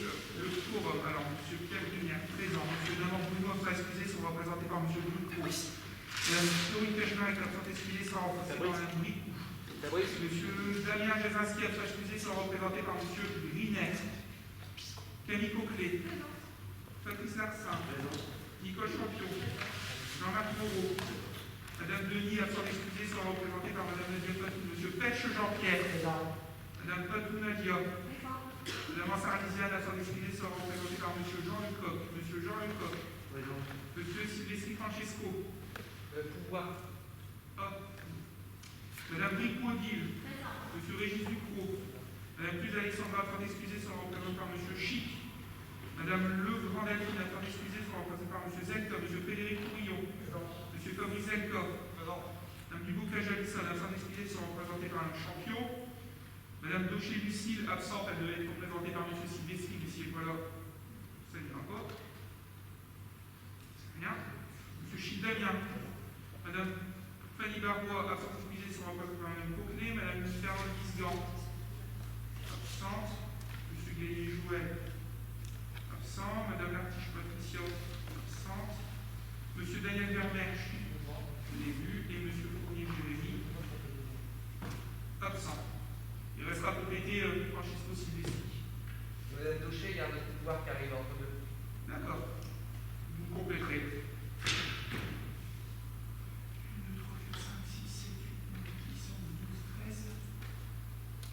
le cours, alors M. Pierre Lumière présent, M. Damon Bruno sera excusé, sera représenté par M. Boucou. Mme Victorine Pechner est absente excusée, sera représentée par Mme Bricou. M. Damien Jasinski, absent excusé, sera représenté par M. Grinet. Camille Coquelet. Patrice Larsin. Nicole Champion. Jean-Marc Moreau. Madame Denis, absent excusée, sera représentée par Mme Nadia Patou. M. Pêche Jean-Pierre. Madame Patou Nadia. Madame Ansarlisiane, absent excusée, sera représentée par M. Jean Lecoq. M. Jean Lecoq. M. Silvestri Francesco. Pouvoir. Madame Bricot-Odile. M. Régis Ducrot. Madame Plus Alexandra, absent excusée, sera représentée par M. Chic. Madame Le Grandaline, absent excusée, sera représentée par M. Zelka. M. Frédéric Courillon. M. Fabrice Zelka. Madame Duboucage Alisson, absent excusée, sera représentée par M. Champion. Madame Daucher Lucille, absente, elle devait être représentée par M. Silvestri, mais si elle n'est pas là, ça n'ira pas. Bien. M. Childamien. Madame Fanny Barbois, absente excusée, sera représentée par Mme Coquelet. Madame Ferrand Guisgan, absente. M. Gaillet-Jouet, absent. Madame Lartiche Patricia, absente. M. Daniel Vermersch, je l'ai vu, et M. Fournier Jérémy, absent. Il restera complété Francisco Silvestri. Madame Daucher, il y a un autre pouvoir qui arrive entre deux. D'accord. Vous compléterez.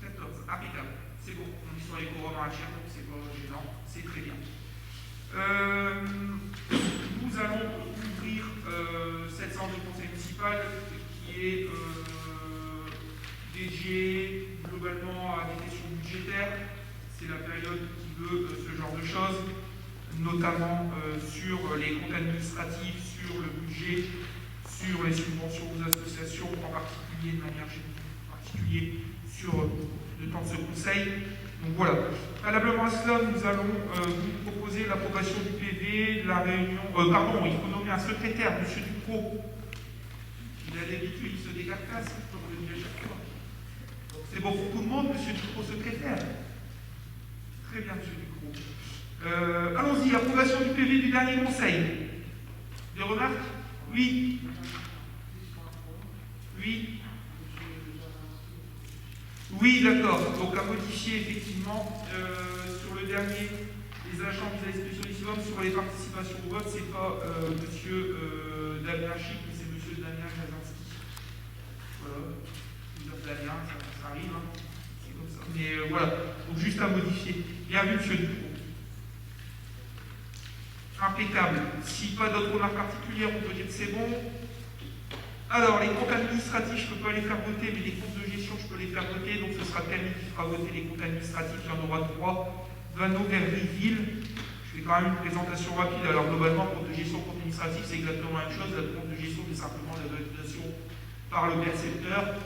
14. Impeccable. C'est bon. On est sur les cours romains à Cher, donc c'est pas gênant. C'est très bien. Nous allons ouvrir cette séance de conseil municipal qui est dédiée globalement à des questions budgétaires. C'est la période qui veut ce genre de choses, notamment sur les comptes administratifs, sur le budget, sur les subventions aux associations, en particulier de manière particulière sur le temps de ce conseil. Donc voilà. Préalablement à cela, nous allons vous proposer l'approbation du PV, la réunion. Pardon, il faut nommer un secrétaire, M. Ducrot. Il a l'habitude, il se décarcasse, comme on le dit à chaque fois. C'est bon pour tout le monde, M. Ducrot, secrétaire. Très bien, M. Ducrot. Allons-y, approbation du PV du dernier conseil. Des remarques? Oui. Oui. Oui, d'accord. Donc à modifier effectivement sur le dernier, les agents vis à l'expulsion sur les participations au vote, c'est pas monsieur Damien Chic, mais c'est monsieur Damien Jasinski. Voilà. Damien, ça arrive, hein. C'est comme ça. Mais voilà. Donc juste à modifier. Bienvenue, monsieur Ducrot. Impeccable. Si pas d'autres remarques particulières, on peut dire que c'est bon. Alors, les comptes administratifs, je ne peux pas les faire voter, mais les comptes de gestion, je peux les faire voter. Donc, ce sera Camille qui fera voter les comptes administratifs. Il y en aura 3. Vanneau, Verville. Je fais quand même une présentation rapide. Alors, globalement, compte de gestion, compte administratif, c'est exactement la même chose. Le compte de gestion, c'est simplement la validation par le percepteur,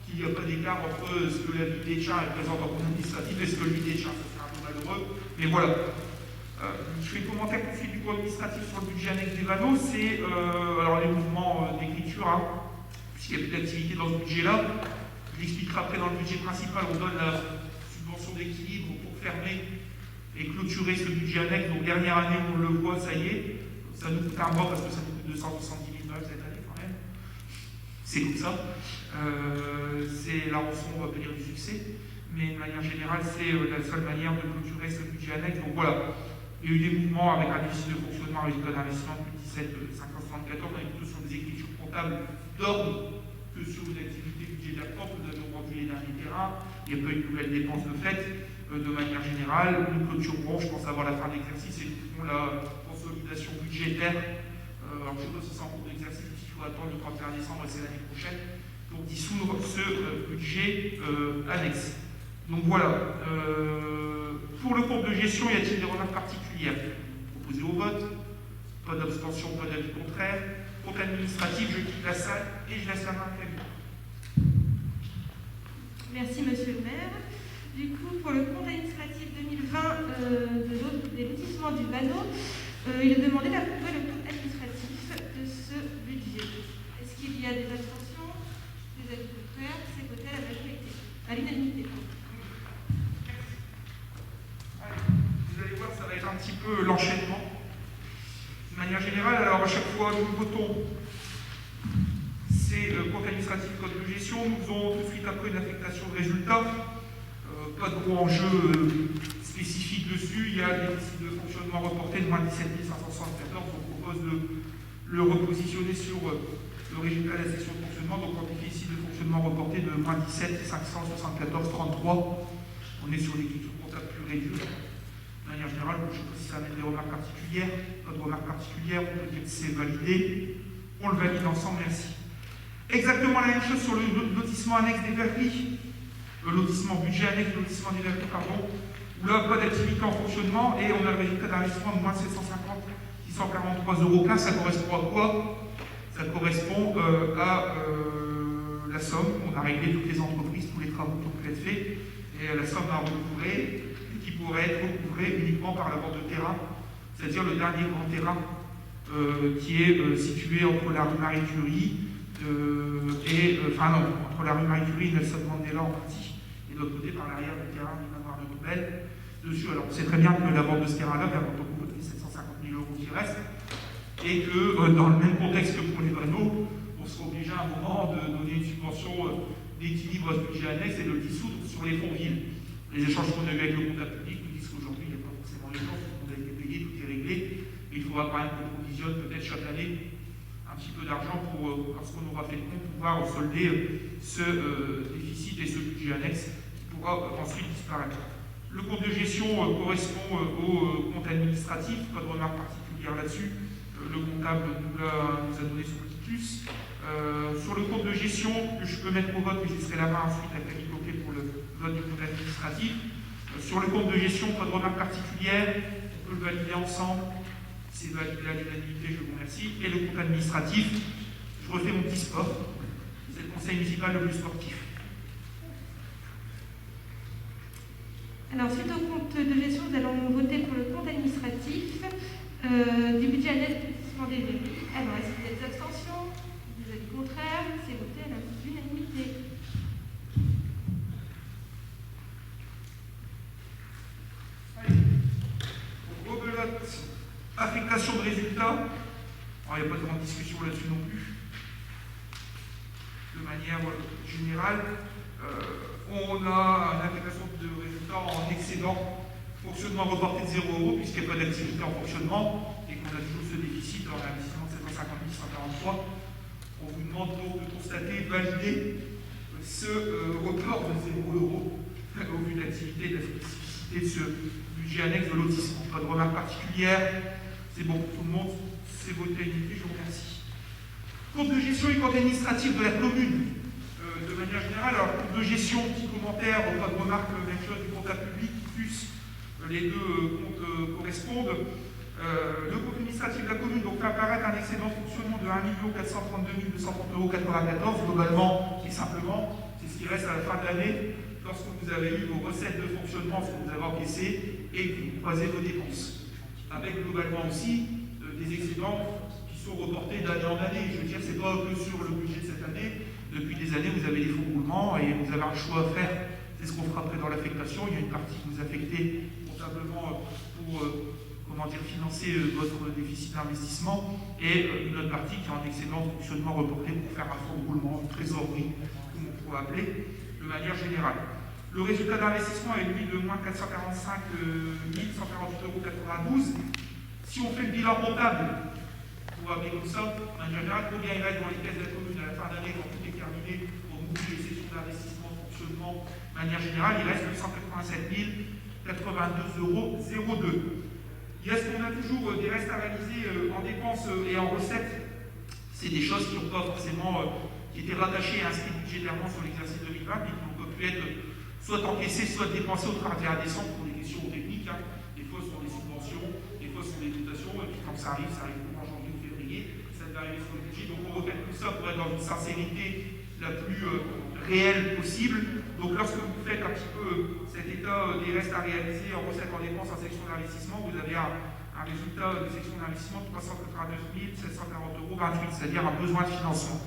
qu'il n'y a pas d'écart entre ce que la ville des Tchins représente en compte administratif et ce que lui des Tchins. Ça serait un peu malheureux. Mais voilà. Je fais le commentaire qu'on fait du cours administratif sur le budget annexe des Vanneaux, c'est alors les mouvements d'écriture, hein, puisqu'il y a plus d'activité dans ce budget-là. Je l'expliquerai après dans le budget principal, on donne la subvention d'équilibre pour fermer et clôturer ce budget annexe. Donc dernière année, on le voit, ça y est. Ça nous coûte un bras parce que ça nous coûte 270 000 balles cette année quand même. C'est comme ça. C'est la rançon, on va dire, du succès. Mais de manière générale, c'est la seule manière de clôturer ce budget annexe. Donc voilà. Il y a eu des mouvements avec un déficit de fonctionnement avec le code d'investissement depuis 17 574, on est plutôt sur des écritures comptables d'ordre que sur une activité budgétaire propre. Nous avons rendu les derniers terrains, il n'y a pas eu de nouvelles dépenses de fait. De manière générale, nous clôturerons, je pense avoir la fin de l'exercice et nous ferons la consolidation budgétaire. Alors je ne sais pas si c'est en cours d'exercice, il faut attendre le 31 décembre et c'est l'année prochaine pour dissoudre ce budget annexe. Donc voilà. Pour le compte de gestion, y a-t-il des remarques particulières? Opposé au vote? Pas d'abstention, pas d'avis contraire. Compte administratif, je quitte la salle et je laisse la main à Camille. Merci, monsieur le maire. Du coup, pour le compte administratif 2020 des lotissements du Vanneau, il est demandé d'approuver le compte administratif de ce budget. Est-ce qu'il y a des abstentions, des avis contraires? C'est voté à la majorité, à l'unanimité. Vous allez va être un petit peu l'enchaînement. De manière générale, alors à chaque fois, nous votons ces comptes administratifs, code de gestion. Nous faisons tout de suite après une affectation de résultats. Pas de gros enjeux spécifiques dessus. Il y a des déficits de fonctionnement reportés de moins 17 574. On propose de le repositionner sur le résultat de la section de fonctionnement. Donc, un déficit de fonctionnement reporté de moins 17 574,33. On est sur l'écriture comptable plus réduite. De manière générale, je ne sais pas si ça amène des remarques particulières. Pas de remarques particulières, on peut dire que c'est validé. On le valide ensemble, merci. Exactement la même chose sur le lotissement annexe des verreries. Le lotissement budget annexe, le lotissement des verreries, pardon. Où là, pas d'activité en fonctionnement et on a le résultat d'investissement de moins 750 643,15 €. Ça correspond à quoi? Ça correspond à la somme. On a réglé toutes les entreprises, tous les travaux qui ont pu être faits. Et la somme à recouvrer, qui pourrait être recouvrée uniquement par la vente de terrain, c'est-à-dire le dernier grand terrain qui est situé entre la rue Marie-Curie entre la rue Marie-Curie et Nelson Mandela en partie, et de l'autre côté par l'arrière du terrain du manoir de Nobel. Dessus, alors on sait très bien que la vente de ce terrain-là, bien entendu, coûte les 750 000 € qui restent, et que dans le même contexte que pour les vanneaux, on sera obligé à un moment de donner une subvention d'équilibre à ce budget annexe et de le dissoudre sur les fonds villes. Les échanges qu'on a eu avec le comptable public nous disent qu'aujourd'hui, il n'y a pas forcément les gens, tout le monde a été payé, tout est réglé, mais il faudra quand même qu'on provisionne peut-être chaque année un petit peu d'argent pour, lorsqu'on aura fait le compte, pouvoir solder ce déficit et ce budget annexe qui pourra ensuite disparaître. Le compte de gestion correspond au compte administratif, pas de remarque particulière là-dessus. Le comptable nous a donné son petit plus. Sur le compte de gestion, que je peux mettre au vote, mais je laisserai la main ensuite à Camille Coquet pour le vote du compte administratif. Sur le compte de gestion, pas de remarque particulière. On peut le valider ensemble. C'est validé à l'unanimité, je vous remercie. Et le compte administratif, je refais mon petit sport. C'est le conseil municipal le plus sportif. Alors, suite au compte de gestion, nous allons voter pour le compte administratif du budget annexe du lotissement des verreries. Alors, est-ce qu'il y a des abstentions? Des avis contraires? C'est voté à l'unanimité. Rebelote, affectation de résultats. Alors, il n'y a pas de grande discussion là-dessus non plus. De manière générale, on a une affectation de résultats en excédent fonctionnement reporté de 0 €, puisqu'il n'y a pas d'activité en fonctionnement et qu'on a toujours ce déficit en investissement de 750 143. On vous demande donc de constater, valider ce report de 0 € au vu de l'activité et de la spécificité de ce budget annexe de lotissement. Pas de remarque particulière, c'est bon pour tout le monde, c'est voté à l'unité, je vous remercie. Compte de gestion et compte administratif de la commune. De manière générale, alors compte de gestion, petit commentaire, pas de remarque, même chose du comptable public, plus les deux comptes correspondent. Le compte administratif de la commune donc, fait apparaître un excédent de fonctionnement de 1 432 230,94 €. Globalement et simplement, c'est ce qui reste à la fin de l'année lorsque vous avez eu vos recettes de fonctionnement, ce que vous avez encaissé, et que vous croisez vos dépenses. Avec globalement aussi des excédents qui sont reportés d'année en année. Je veux dire, c'est pas que sur le budget de cette année. Depuis des années, vous avez des fonds de roulement et vous avez un choix à faire. C'est ce qu'on fera après dans l'affectation. Il y a une partie que vous affectez comptablement pour financer votre déficit d'investissement et une autre partie qui est en excédent de fonctionnement reporté pour faire un fonds de roulement, une trésorerie, comme on pourrait appeler, de manière générale. Le résultat d'investissement est lui de moins 445 148,92 €. Si on fait le bilan comptable, pour appeler comme ça, de manière générale, combien il reste dans les caisses de la commune à la fin d'année quand tout est terminé pour boucler les sessions d'investissement, fonctionnement, de manière générale, il reste 187 082,02 €. Il reste qu'on a toujours des restes à réaliser en dépenses et en recettes. C'est des choses qui n'ont pas forcément, qui étaient rattachées et inscrites budgétairement sur l'exercice 2020, mais qui n'ont pas pu être soit encaissées, soit dépensées au 31 décembre pour des questions techniques. Des fois, ce sont des subventions, des fois, ce sont des dotations, et puis quand ça arrive en janvier ou février, ça va arriver sur le budget. Donc, on regarde tout ça pour être dans une sincérité la plus réelle possible. Donc, lorsque vous faites un petit peu cet état des restes à réaliser en recettes en dépenses en section d'investissement, vous avez un résultat de section d'investissement de 389 740,28 €, c'est-à-dire un besoin de financement.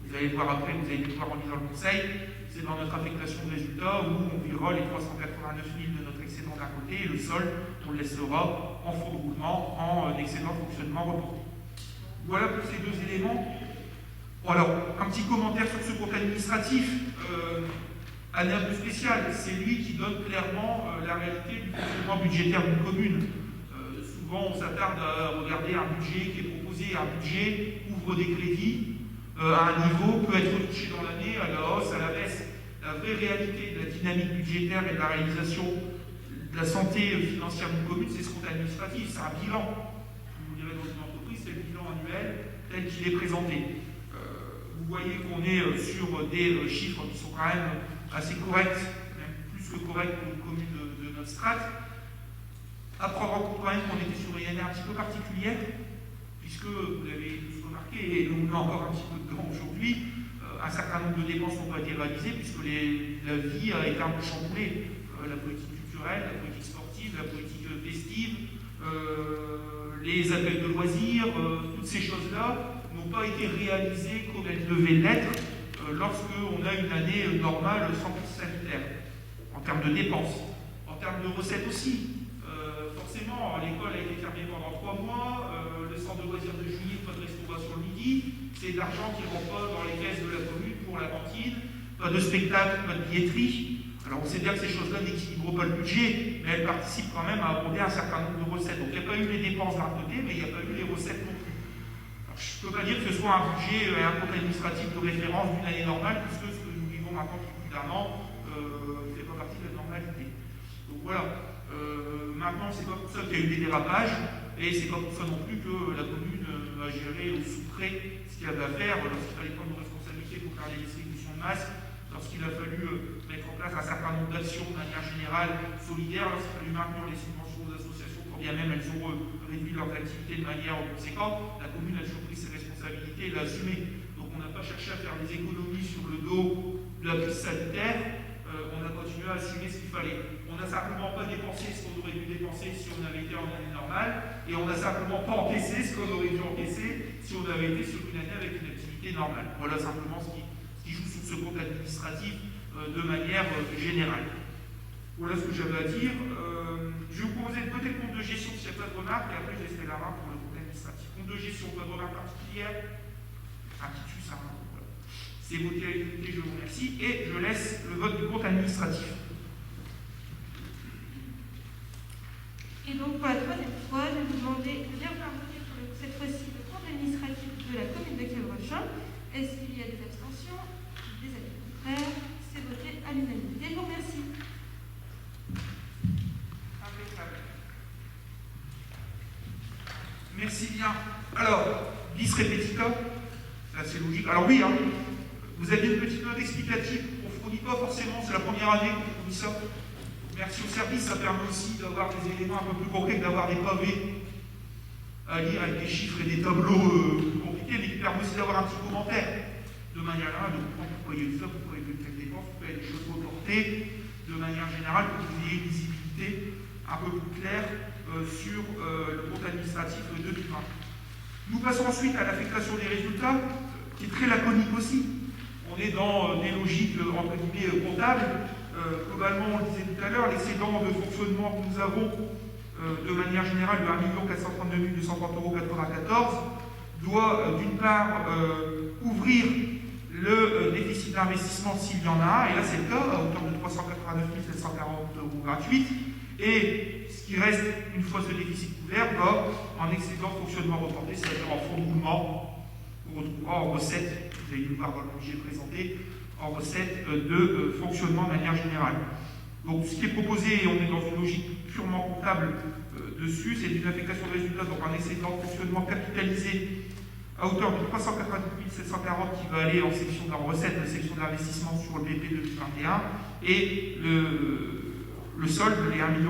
Vous allez voir après, vous allez le voir en lisant le conseil, c'est dans notre affectation de résultats où on virera les 389 000 de notre excédent d'un côté, et le solde, on le laissera en fonds de roulement, en excédent de fonctionnement reporté. Voilà pour ces deux éléments. Bon, alors, un petit commentaire sur ce compte administratif. Année un peu spéciale, c'est lui qui donne clairement la réalité du fonctionnement budgétaire d'une commune. Souvent, on s'attarde à regarder un budget qui est proposé, un budget ouvre des crédits à un niveau, peut être touché dans l'année, à la hausse, à la baisse. La vraie réalité de la dynamique budgétaire et de la réalisation de la santé financière d'une commune, c'est ce compte administratif, c'est un bilan. Vous direz dans une entreprise, c'est le bilan annuel tel qu'il est présenté. Vous voyez qu'on est sur des chiffres qui sont quand même assez corrects, même plus que corrects pour une commune de notre strate. À prendre en compte quand même qu'on était sur une année un petit peu particulière, puisque vous l'avez tous remarqué, et on a encore un petit peu de temps aujourd'hui, un certain nombre de dépenses n'ont pas été réalisées, puisque la vie a été un peu chamboulée. La politique culturelle, la politique sportive, la politique festive, les appels de loisirs, toutes ces choses-là n'ont pas été réalisées comme elles devaient l'être lorsqu'on a une année normale sans crise sanitaire, en termes de dépenses, en termes de recettes aussi. Forcément, l'école a été fermée pendant 3 mois, le centre de loisirs de juillet, pas de restauration le midi, c'est de l'argent qui ne rentre pas dans les caisses de la commune pour la cantine, pas de spectacle, pas de billetterie. Alors on sait bien que ces choses-là n'équilibrent pas le budget, mais elles participent quand même à abonder un certain nombre de recettes. Donc il n'y a pas eu les dépenses d'un côté, mais il n'y a pas eu les recettes non plus. Alors, je ne peux pas dire que ce soit un budget et un compte administratif de référence d'une année normale, puisque ce que nous vivons maintenant depuis plus d'un an ne fait pas partie de la normalité. Donc voilà. Maintenant, c'est pas pour ça qu'il y a eu des dérapages, et c'est pas pour ça non plus que la commune a géré au sous près ce qu'il y avait à faire lorsqu'il fallait prendre nos responsabilités pour faire les distributions de masques, lorsqu'il a fallu mettre en place un certain nombre d'actions de manière générale solidaire, lorsqu'il a fallu maintenir les subventions aux associations, quand bien même elles ont réduit leurs activités de manière conséquente, la commune a toujours pris ses responsabilités et l'a assumé. Donc on n'a pas cherché à faire des économies sur le dos de la crise sanitaire, on a continué à assumer ce qu'il fallait. On n'a simplement pas dépensé ce qu'on aurait dû dépenser si on avait été en année normale, et on n'a simplement pas encaissé ce qu'on aurait dû encaisser si on avait été sur une année avec une activité normale. Voilà simplement ce qui joue sur ce compte administratif de manière générale. Voilà ce que j'avais à dire. Je vais vous proposer peut-être le compte de gestion s'il n'y a pas de remarques, et après je laisserai la main pour le compte administratif. Compte de gestion, pas de remarques particulières. Un petit ça. Voilà. C'est voté à l'unité, je vous remercie, et je laisse le vote du compte administratif. Et donc, pour la troisième fois, je vais vous demander de bien vouloir voter pour cette fois-ci le compte administratif de la commune de Quévrechin. Est-ce qu'il y a des abstentions? Des avis contraires? C'est voté à l'unanimité. Je vous remercie. Impeccable. Merci bien. Alors, bis repetita, là c'est logique. Alors oui, vous avez une petite note explicative. On ne fournit pas forcément, c'est la première année qu'on fournit ça. Merci au service, ça permet aussi d'avoir des éléments un peu plus concrets, d'avoir des pavés à lire avec des chiffres et des tableaux plus compliqués, mais qui permet aussi d'avoir un petit commentaire de manière générale, de comprendre pourquoi il y a eu ça, pourquoi il y a eu telle dépense, pourquoi il y a des choses reportées, de manière générale, pour que vous ayez une visibilité un peu plus claire sur le compte administratif 2020. Nous passons ensuite à l'affectation des résultats, qui est très laconique aussi. On est dans des logiques, entre guillemets, comptables. Globalement, on le disait tout à l'heure, l'excédent de fonctionnement que nous avons de manière générale de 1 432 230,94 € doit d'une part ouvrir le déficit d'investissement s'il y en a, et là c'est le cas, à hauteur de 389 740 € gratuits, et ce qui reste, une fois ce déficit couvert, va en excédent de fonctionnement reporté, c'est-à-dire en fonds de roulement, on retrouvera en recettes, vous allez nous voir dans le budget présenté, en recettes de fonctionnement de manière générale. Donc ce qui est proposé, et on est dans une logique purement comptable dessus, c'est une affectation de résultats, donc un excédent de fonctionnement capitalisé à hauteur de 388 740 € qui va aller en recette de section d'investissement sur le BP 2021, et le solde, les 1 042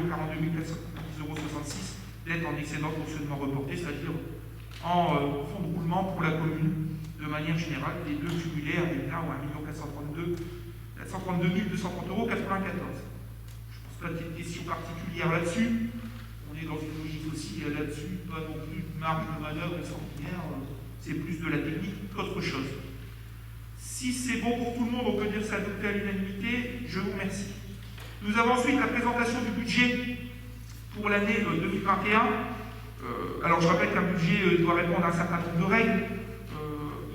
470,66 € d'être en excédent de fonctionnement reporté, c'est-à-dire en fonds de roulement pour la commune, de manière générale, les deux cumulés avec là ou 1 432 230,94 €. Je ne pense pas qu'il y ait de questions particulières là-dessus. On est dans une logique aussi là-dessus, pas non plus de marge de manœuvre extraordinaire, c'est plus de la technique qu'autre chose. Si c'est bon pour tout le monde, on peut dire ça adopté à l'unanimité, je vous remercie. Nous avons ensuite la présentation du budget Pour l'année 2021, alors je rappelle qu'un budget doit répondre à un certain nombre de règles.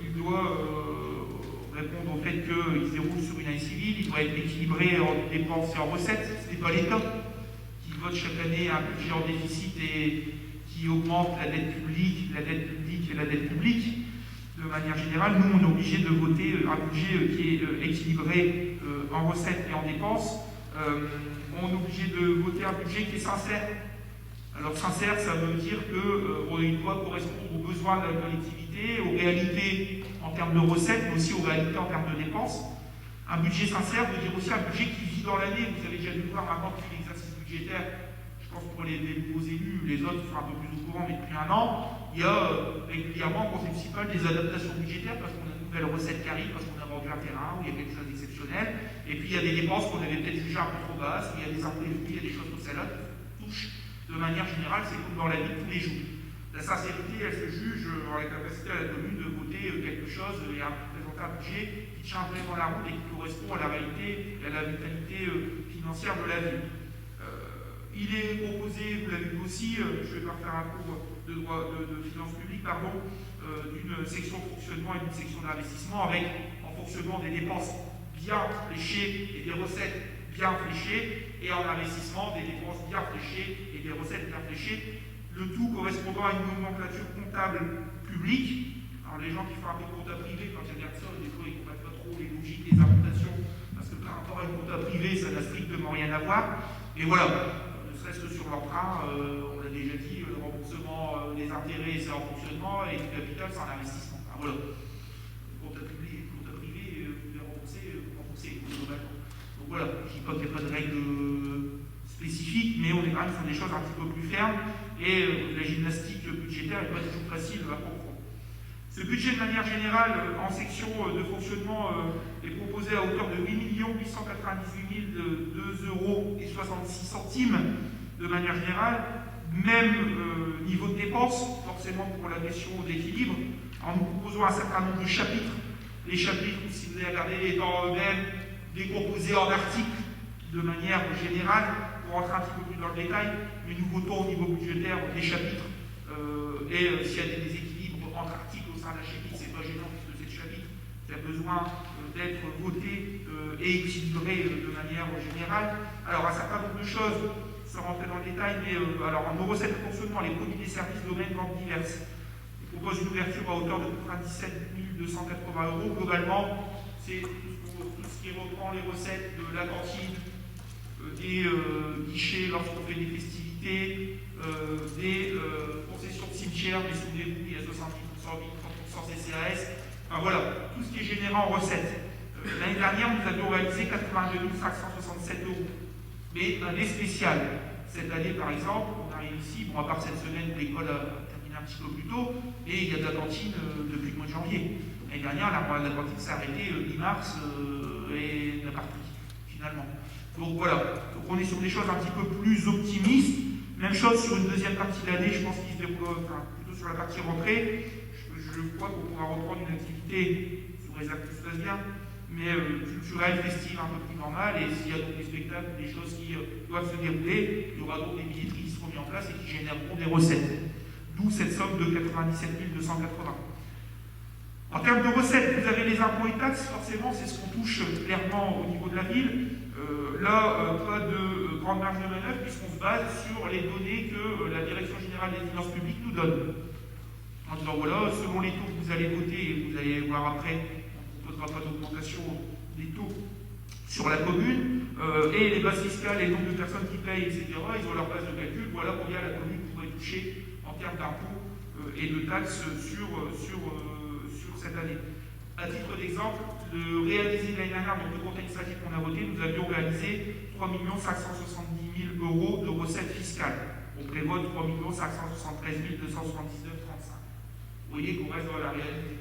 Il doit répondre au fait qu'il se déroule sur une année civile, il doit être équilibré en dépenses et en recettes. Ce n'est pas l'État qui vote chaque année un budget en déficit et qui augmente la dette publique et la dette publique. De manière générale, nous, on est obligé de voter un budget qui est équilibré en recettes et en dépenses. On est obligé de voter un budget qui est sincère. Alors sincère, ça veut dire qu'il doit correspondre aux besoins de la collectivité, aux réalités en termes de recettes, mais aussi aux réalités en termes de dépenses. Un budget sincère veut dire aussi un budget qui vit dans l'année. Vous avez déjà dû voir maintenant depuis l'exercice budgétaire, je pense pour les nouveaux élus, les autres sont un peu plus au courant, mais depuis un an, il y a régulièrement au conseil municipal des adaptations budgétaires parce qu'on a une nouvelle recette qui arrive, parce qu'on a vendu un terrain, où il y a quelque chose d'exceptionnel, et puis il y a des dépenses qu'on avait peut-être jugées un peu trop basses, il y a des imprévus, il y a des choses comme celle-là qui touchent de manière générale, c'est comme dans la vie de tous les jours. La sincérité, elle se juge dans la capacité à la commune de voter quelque chose et à présenter un budget qui tient vraiment la route et qui correspond à la réalité et à la vitalité financière de la ville. Il est proposé, vous l'avez vu aussi, je ne vais pas faire un cours de finances publiques, d'une section de fonctionnement et d'une section d'investissement avec en fonctionnement des dépenses bien fléchées et des recettes bien fléchées, et en investissement des dépenses bien fléchées et des recettes bien fléchées, le tout correspondant à une nomenclature comptable publique. Alors les gens qui font un peu de compta privé, quand ils regardent ça, des fois ils ne comprennent pas trop les logiques, les imputations, parce que par rapport à une compta privée, ça n'a strictement rien à voir. Et voilà. Reste sur l'emprunt, on l'a déjà dit, le remboursement des intérêts c'est en fonctionnement et le capital c'est en investissement. Enfin, voilà. Compte privé, vous devez rembourser globalement. Donc voilà, je ne dis pas qu'il n'y a pas de règles spécifiques, mais on est quand même sur des choses un petit peu plus fermes et la gymnastique budgétaire n'est pas toujours facile à comprendre. Ce budget, de manière générale, en section de fonctionnement, est proposé à hauteur de 8 898 002,66 € de manière générale. Même niveau de dépenses, forcément pour la notion d'équilibre. Alors nous proposons un certain nombre de chapitres. Les chapitres, si vous avez regardé dans eux-mêmes, décomposés en articles de manière générale, pour rentrer un petit peu plus dans le détail, mais nous votons au niveau budgétaire des chapitres. Et s'il y a des déséquilibres entre articles au sein d'un chapitre, c'est pas gênant puisque c'est le chapitre qui a besoin d'être voté et équilibré de manière générale. Alors un certain nombre de choses, sans rentrer dans le détail, mais alors en nos recettes de fonctionnement, les produits des services domaines ventes diverses. On propose une ouverture à hauteur de 97 280 €. Globalement, c'est tout ce qui reprend les recettes de la cantine, des guichets lorsqu'on fait des festivités, des concessions de cimetière, mais souvenez-vous, il y a 70%, 30% CCAS. Enfin voilà, tout ce qui est généré en recettes. L'année dernière, nous avions réalisé 82 567 €. Mais année spéciale. Cette année, par exemple, on arrive ici, bon, à part cette semaine où l'école a terminé un petit peu plus tôt, et il y a de la cantine depuis le mois de janvier. L'année dernière, la cantine s'est arrêtée mi-mars et n'a pas repris, finalement. Donc voilà, donc on est sur des choses un petit peu plus optimistes. Même chose sur une deuxième partie de l'année, je pense qu'il se déroule, plutôt sur la partie rentrée. Je crois qu'on pourra reprendre une activité, sous réserve que tout se passe bien, mais culturelle, festive, un peu plus normale. Et s'il y a donc des spectacles, des choses qui doivent se dérouler, il y aura donc des billetteries qui seront mises en place et qui généreront des recettes. D'où cette somme de 97 280. En termes de recettes, vous avez les impôts et taxes, forcément, c'est ce qu'on touche clairement au niveau de la ville. Là, pas de grande marge de manœuvre, puisqu'on se base sur les données que la Direction générale des finances publiques nous donne. En disant, voilà, selon les taux que vous allez voter, et vous allez voir après, on ne proposera pas d'augmentation des taux sur la commune, et les bases fiscales et le nombre de personnes qui payent, etc., ils ont leur base de calcul, voilà combien la commune pourrait toucher en termes d'impôts et de taxes sur cette année. À titre d'exemple, de réaliser l'année dernière, donc le compte administratif qu'on a voté, nous avions réalisé 3 570 000 € de recettes fiscales. On prévoit 3 573 279,35 €. Vous voyez qu'on reste dans la réalité.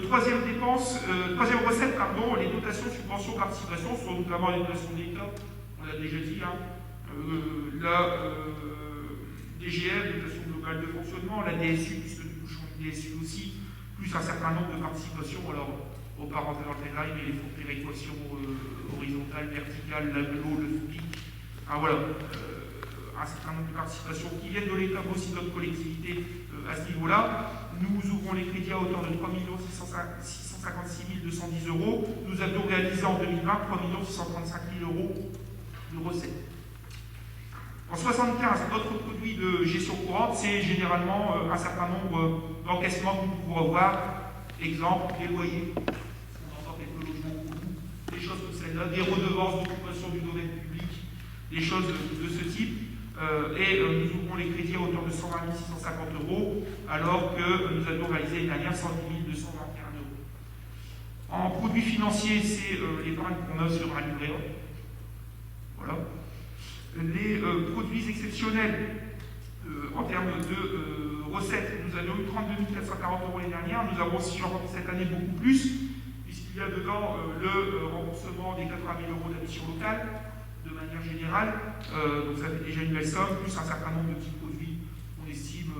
Troisième recette, les dotations, subventions, participations, sont notamment les dotations de l'État, on l'a déjà dit, la DGF, dotation globale de fonctionnement, la DSU, puisque nous touchons une DSU aussi, plus un certain nombre de participations. Alors, on ne va pas rentrer dans le détail, mais les fonds de péréquation horizontale, verticale, l'aglo, le FPIC, voilà, un certain nombre de participations qui viennent de l'État, mais aussi d'autres collectivités à ce niveau-là. Nous ouvrons les crédits à hauteur de 3 656 210 €. Nous avions réalisé en 2020 3 635 000 € de recettes. En 75, notre produit de gestion courante, c'est généralement un certain nombre d'encaissements que nous pouvons revoir. Exemple, les loyers, on entend quelques logements pour vous, des choses comme celle-là, des redevances d'occupation du domaine public, des choses de ce type. Nous ouvrons les crédits à hauteur de 120 650 €, alors que nous avions réalisé l'année dernière 110 221 €. En produits financiers, c'est l'épargne qu'on a sur un livret A. Voilà. Les produits exceptionnels en termes de recettes, nous avions eu 32 440 € l'année dernière. Nous avons aussi remporté cette année beaucoup plus, puisqu'il y a dedans le remboursement des 80 000 € de la mission locale, de manière générale. Donc ça fait déjà une belle somme, plus un certain nombre de petits produits qu'on estime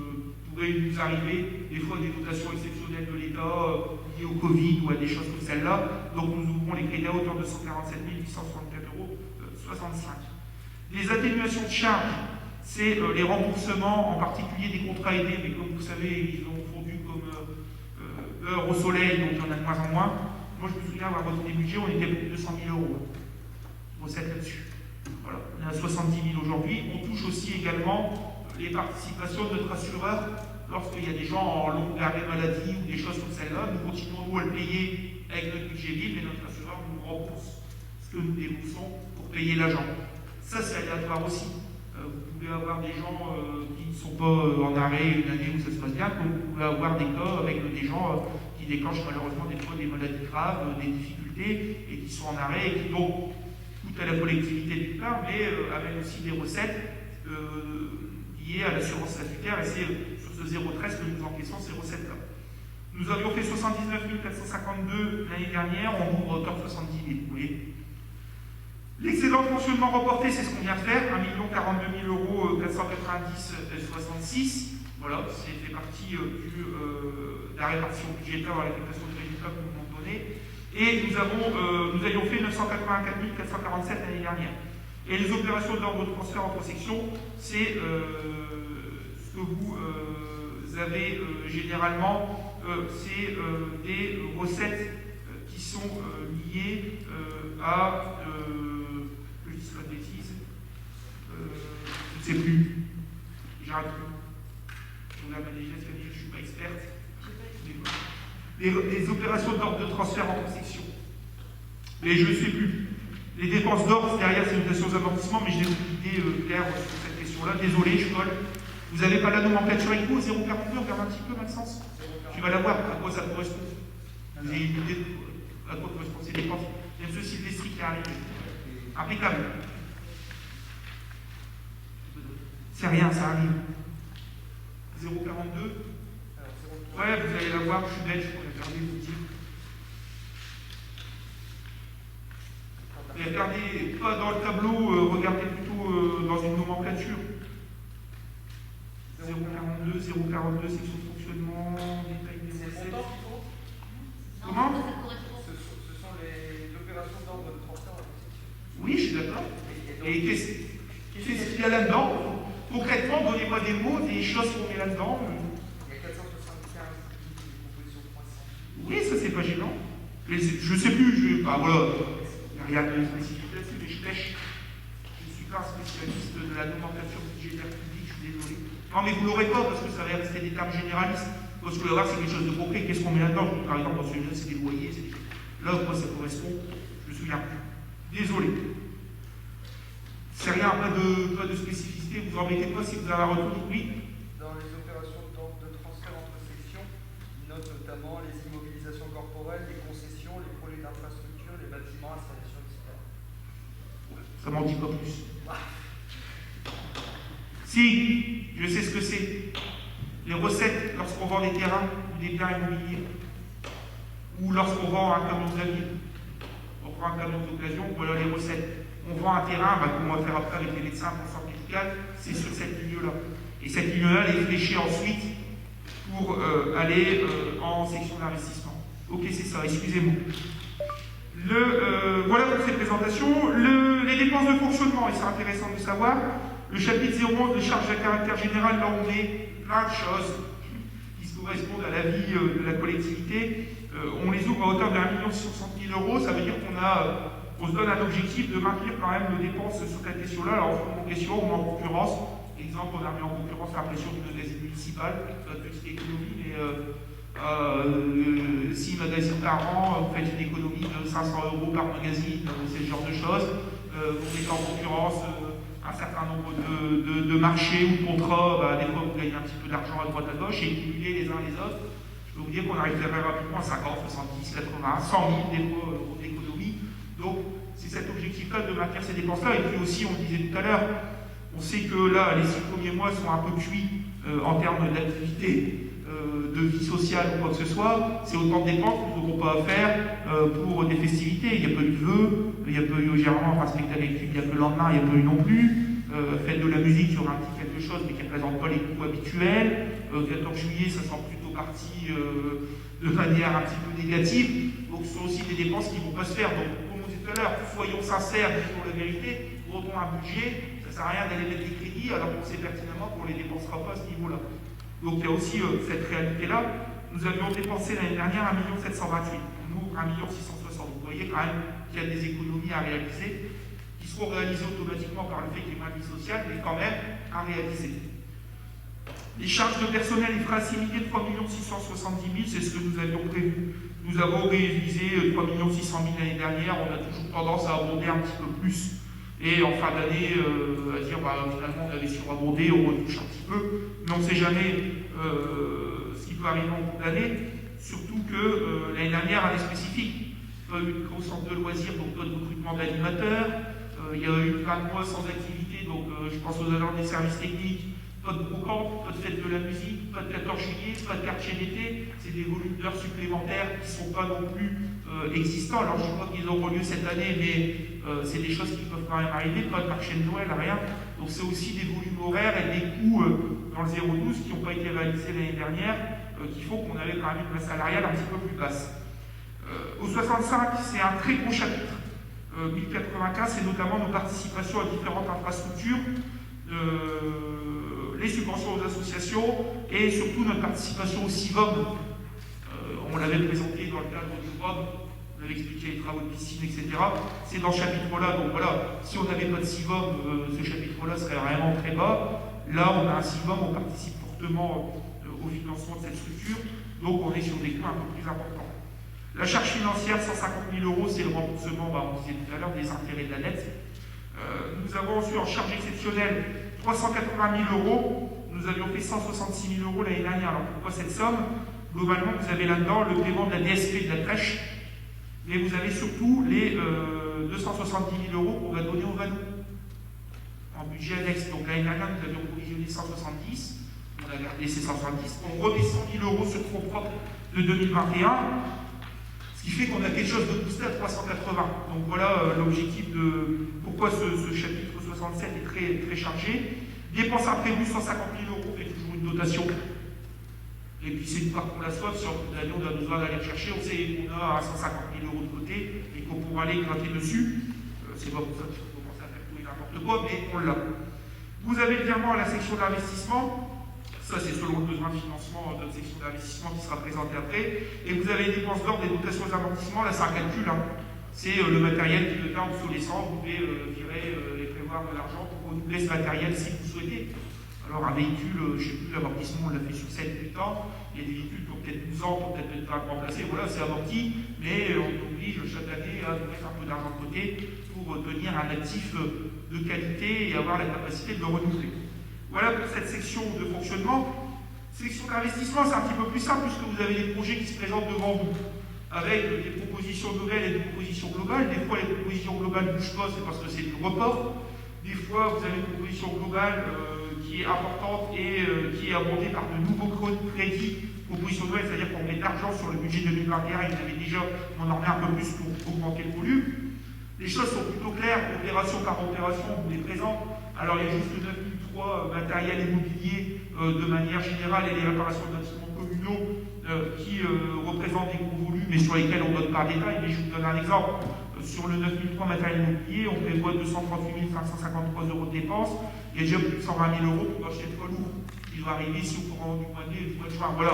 pourraient nous arriver, des fois des dotations exceptionnelles de l'État liées au Covid ou à des choses comme celle-là. Donc nous ouvrons les crédits à hauteur de 147 864 €, 65. Les atténuations de charges, c'est les remboursements, en particulier des contrats aidés, mais comme vous savez, ils ont fondu comme beurre au soleil, donc il y en a de moins en moins. Moi, je me souviens avoir voté des budgets, on était à plus de 200 000 € recettes là-dessus. Voilà, on est à 70 000 aujourd'hui. On touche aussi également les participations de notre assureur lorsqu'il y a des gens en longue arrêt maladie ou des choses comme celle-là. Nous continuons, nous, à le payer avec notre budget libre, mais notre assureur nous rembourse ce que nous déboursons pour payer l'agent. Ça, c'est aléatoire aussi. Vous pouvez avoir des gens qui ne sont pas en arrêt une année où ça se passe bien, comme vous pouvez avoir des cas avec des gens qui déclenchent malheureusement des fois des maladies graves, des difficultés, et qui sont en arrêt et qui donc coûtent à la collectivité d'une part, mais amènent aussi des recettes liées à l'assurance statutaire, et c'est sur ce 0,13 que nous encaissons ces recettes-là. Nous avions fait 79 452 l'année dernière, on ouvre hauteur de 70 000, vous voyez. L'excédent de fonctionnement reporté, c'est ce qu'on vient de faire, 1 042 000 490 66. Voilà, c'est fait partie de la répartition budgétaire à l'affectation de résultats que nous avons donné. Et nous avions fait 984 447 l'année dernière. Et les opérations d'ordre de transfert entre sections, c'est ce que vous avez généralement, c'est des recettes qui sont liées à... je dis pas de bêtises, je ne sais plus, j'arrête plus. On a déjà dit, je ne suis pas experte. Les opérations d'ordre de transfert entre sections. Mais je ne sais plus. Les dépenses d'ordre, derrière, c'est une dotation d'amortissement, mais je n'ai aucune idée claire sur cette question-là. Désolé, je colle. Vous n'avez pas la nomenclature avec vous, 0,42, regarde un petit peu, Maxence. Tu vas la voir, à quoi ça correspond. Vous avez une idée à quoi correspondent ces dépenses. Il y a M. Sylvestri qui arrive. Impeccable. C'est rien, ça arrive. 0,42. Ouais, vous allez la voir, je suis bête, je pourrais regarder, vous dire. Et regardez, pas dans le tableau, regardez plutôt dans une nomenclature. 0,42, 0,42, section de fonctionnement, détail des recettes. Comment? Ce sont les opérations d'ordre de transfert entre sections. Oui, je suis d'accord. Et qu'est-ce qu'il y a là-dedans? Concrètement, donnez-moi des mots, des choses qu'on met là-dedans. Il y a 475 propositions de croissance. Oui, ça c'est pas gênant. Mais je sais plus, voilà. Il y a rien de spécifique là-dessus, mais je pêche. Je ne suis pas un spécialiste de la nomenclature budgétaire publique, je suis désolé. Non, mais vous ne l'aurez pas parce que ça va rester des termes généralistes. Parce que là, c'est quelque chose de concret. Qu'est-ce qu'on met là-dedans? Par exemple, dans celui-là, c'est des loyers. Là, à quoi ça correspond? Je me souviens plus. Désolé. C'est rien, pas de spécificité. Vous embêtez pas si vous avez un retour. Oui. Dans les opérations de transfert entre sections, note notamment les immobilisations corporelles, les concessions, les projets d'infrastructure, les bâtiments, installations, etc. Ça m'en dit pas plus. Si, je sais ce que c'est. Les recettes lorsqu'on vend des terrains ou des biens immobiliers, ou lorsqu'on vend un camion d'avis. On prend un camion d'occasion, voilà les recettes. On vend un terrain, comme on va faire après avec les médecins pour santé médicale, c'est sur cette ligne-là. Et cette ligne-là, elle est fléchée ensuite pour aller en section d'investissement. Ok, c'est ça, excusez-moi. Voilà pour ces présentations. Les dépenses de fonctionnement, et c'est intéressant de savoir, le chapitre 011 de charges à caractère général, là on met plein de choses qui correspondent à la vie de la collectivité. On les ouvre à hauteur de 1 660 000 €, ça veut dire qu'on se donne un objectif de maintenir quand même nos dépenses sur cette question-là. Alors on met en question, on met en concurrence. Exemple, on a mis en concurrence la pression du magazine municipal, une petite économie, mais 6 magazines par an, vous faites une économie de 500 € par magazine, c'est ce genre de choses. Vous mettez en concurrence un certain nombre de marchés ou de contrats, des fois vous gagnez un petit peu d'argent à droite à gauche et cumulez les uns les autres. Je peux vous dire qu'on arrive très rapidement à 50, 70, 80, 100 000 des fois d'économie. Donc c'est cet objectif-là de maintenir ces dépenses-là. Et puis aussi, on le disait tout à l'heure, on sait que là, les 6 premiers mois sont un peu cuits en termes d'activité, de vie sociale ou quoi que ce soit. C'est autant de dépenses que nous n'aurons pas à faire pour des festivités. Il n'y a pas eu de vœux, il n'y a pas eu généralement un spectacle électrique, il n'y a que le lendemain, il n'y a pas eu non plus. Faites de la musique sur un petit quelque chose, mais qui ne représente pas les coûts habituels. 14 juillet, ça semble plutôt parti de manière un petit peu négative. Donc ce sont aussi des dépenses qui ne vont pas se faire. Donc, comme on disait tout à l'heure, soyons sincères, disons la vérité, votons un budget. Ça ne sert à rien d'aller mettre des crédits alors qu'on sait pertinemment qu'on ne les dépensera pas à ce niveau-là. Donc il y a aussi cette réalité-là. Nous avions dépensé l'année dernière 1 728 000. On ouvre 1 660 000. Vous voyez quand même qu'il y a des économies à réaliser, qui seront réalisées automatiquement par le fait qu'il y ait moins de vie sociale, mais quand même à réaliser. Les charges de personnel et frais assimilés de 3 670 000, c'est ce que nous avions prévu. Nous avons réalisé 3 600 000 l'année dernière. On a toujours tendance à abonder un petit peu plus. Et en fin d'année, à dire finalement on avait surabondé, on retouche un petit peu, mais on ne sait jamais ce qui peut arriver en cours d'année, surtout que l'année dernière, année spécifique, pas eu de gros centre de loisirs, donc pas de recrutement d'animateurs, il y a eu plein de mois sans activité, donc je pense aux agents des services techniques, pas de brocante, pas de fête de la musique, pas de 14 juillet, pas de quartier d'été, c'est des volumes d'heures supplémentaires qui ne sont pas non plus existants. Alors je crois qu'ils auront lieu cette année, mais c'est des choses qui peuvent quand même arriver, pas de marché de Noël, rien. Donc c'est aussi des volumes horaires et des coûts dans le 012 qui n'ont pas été réalisés l'année dernière, qui font qu'on avait quand même une masse salariale un petit peu plus basse. Au 65, c'est un très gros chapitre. 1095, c'est notamment nos participations à différentes infrastructures, les subventions aux associations et surtout notre participation au CIVOM. On l'avait présenté dans le cadre du VOM, on avait expliqué les travaux de piscine, etc. C'est dans ce chapitre-là, donc voilà, si on n'avait pas de CIVOM, ce chapitre-là serait vraiment très bas. Là, on a un CIVOM, on participe fortement au financement de cette structure, donc on est sur des coûts un peu plus importants. La charge financière, 150 000 €, c'est le remboursement, on disait tout à l'heure, des intérêts de la dette. Nous avons ensuite en charge exceptionnelle 380 000 €. Nous avions fait 166 000 € l'année dernière. Alors pourquoi cette somme? Globalement, vous avez là-dedans le paiement de la DSP de la crèche, mais vous avez surtout les 270 000 € qu'on va donner au Vanou en budget annexe. Donc l'année dernière, nous avions provisionné 170, on a gardé ces 170, on remet 100 000 € sur fonds propres de 2021, ce qui fait qu'on a quelque chose de boosté à 380. Donc voilà l'objectif de pourquoi ce chapitre 67 est très, très chargé. Dépenses imprévues, 150 000 €, fait toujours une dotation. Et puis c'est une part qu'on la soif, sur l'année on a besoin d'aller chercher, on sait qu'on a 150 000 € de côté et qu'on pourra aller gratter dessus. C'est pas pour ça qu'il faut commencer à faire tout et n'importe quoi, mais on l'a. Vous avez le virement à la section d'investissement, ça c'est selon le besoin de financement de notre section d'investissement qui sera présenté après, et vous avez les dépenses d'ordre des dotations aux amortissements, là c'est un calcul, c'est le matériel qui devient obsolescent, vous pouvez virer et prévoir de l'argent pour renouveler ce matériel si vous souhaitez. Alors un véhicule, je ne sais plus, l'amortissement on l'a fait sur 7-8 ans, il y a des véhicules qui ont peut-être 12 ans, pour peut-être être remplacés, voilà, c'est amorti, mais on oblige chaque année à mettre un peu d'argent de côté pour tenir un actif de qualité et avoir la capacité de le renouveler. Voilà pour cette section de fonctionnement. Section d'investissement, c'est un petit peu plus simple puisque vous avez des projets qui se présentent devant vous, avec des propositions nouvelles et des propositions globales. Des fois, les propositions globales ne bougent pas, c'est parce que c'est du report. Des fois, vous avez une proposition globale qui est importante et qui est abondée par de nouveaux crédits, proposition nouvelle, c'est-à-dire qu'on met de l'argent sur le budget 2021 et vous avez déjà, on en remet un peu plus pour augmenter le volume. Les choses sont plutôt claires, opération par opération, on vous les présente. Alors, il y a juste 9003 matériel immobilier de manière générale et les réparations de bâtiments communaux qui représentent des gros volumes et sur lesquels on ne donne pas de détails. Mais je vous donne un exemple. Sur le 9003 matériel immobilier, on prévoit 238 553 € de dépenses. Il y a déjà plus de 120 000 € pour acheter le poids lourd. Il doit arriver ici au courant du mois de mai et du mois de juin. Voilà,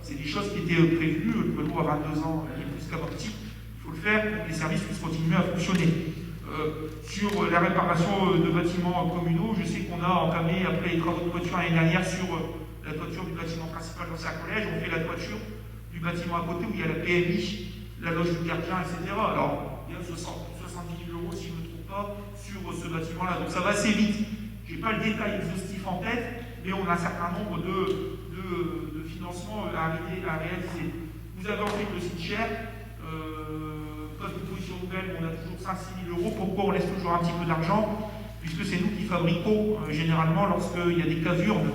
c'est des choses qui étaient prévues. Le poids lourd à 22 ans, il est plus qu'amorti. Il faut le faire pour que les services puissent continuer à fonctionner. Sur la réparation de bâtiments communaux, je sais qu'on a entamé, après les travaux de toiture l'année dernière, sur la toiture du bâtiment principal dans un collège, on fait la toiture du bâtiment à côté où il y a la PMI, la loge du gardien, etc. Alors, il y a 70 000 € si je ne me trompe pas, sur ce bâtiment-là. Donc ça va assez vite. Je n'ai pas le détail exhaustif en tête, mais on a un certain nombre de financements à réaliser. Vous avez ensuite le site cher. Poste de position nouvelle, on a toujours 5-6 000 €. Pourquoi on laisse toujours un petit peu d'argent? Puisque c'est nous qui fabriquons, généralement, lorsqu'il y a des casurnes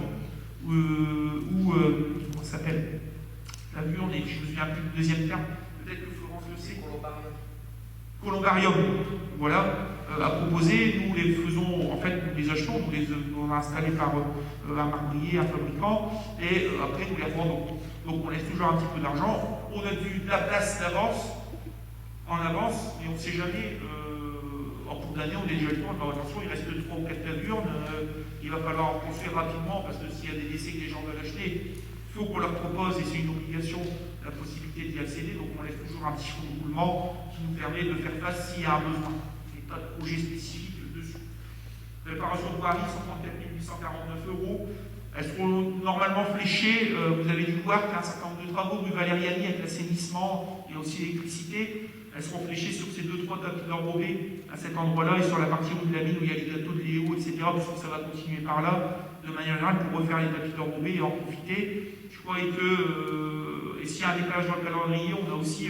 ou comment ça s'appelle? Cavurne, et je me souviens plus du deuxième terme, peut-être que Florence le sait. Columbarium, voilà, à proposer. Nous les faisons, en fait, nous les achetons, nous les installés par un marbrier, un fabricant, et après nous les revendons. Donc on laisse toujours un petit peu d'argent. On a de la place en avance, mais on ne sait jamais. En cours d'année, on est déjà le temps. Alors attention, il reste 3 ou 4 cavurnes. Il va falloir en construire rapidement parce que s'il y a des décès que les gens veulent acheter, il faut qu'on leur propose, et c'est une obligation, la possibilité d'y accéder. Donc on laisse toujours un petit fonds de roulement qui nous permet de faire face s'il y a un besoin. Il n'y a pas de projet spécifique dessus. Réparation de Paris, 134 849 €. Elles seront normalement fléchées. Vous avez dû voir qu'il y a un certain nombre de travaux rue Valériani avec l'assainissement et aussi l'électricité. Elles seront fléchées sur ces 2-3 tapis d'enrobés à cet endroit-là et sur la partie rue de la mine où il y a les gâteaux de Léo, etc. Parce que ça va continuer par là de manière générale pour refaire les tapis d'enrobés et en profiter. Je crois que, et s'il y a un décalage dans le calendrier, on a aussi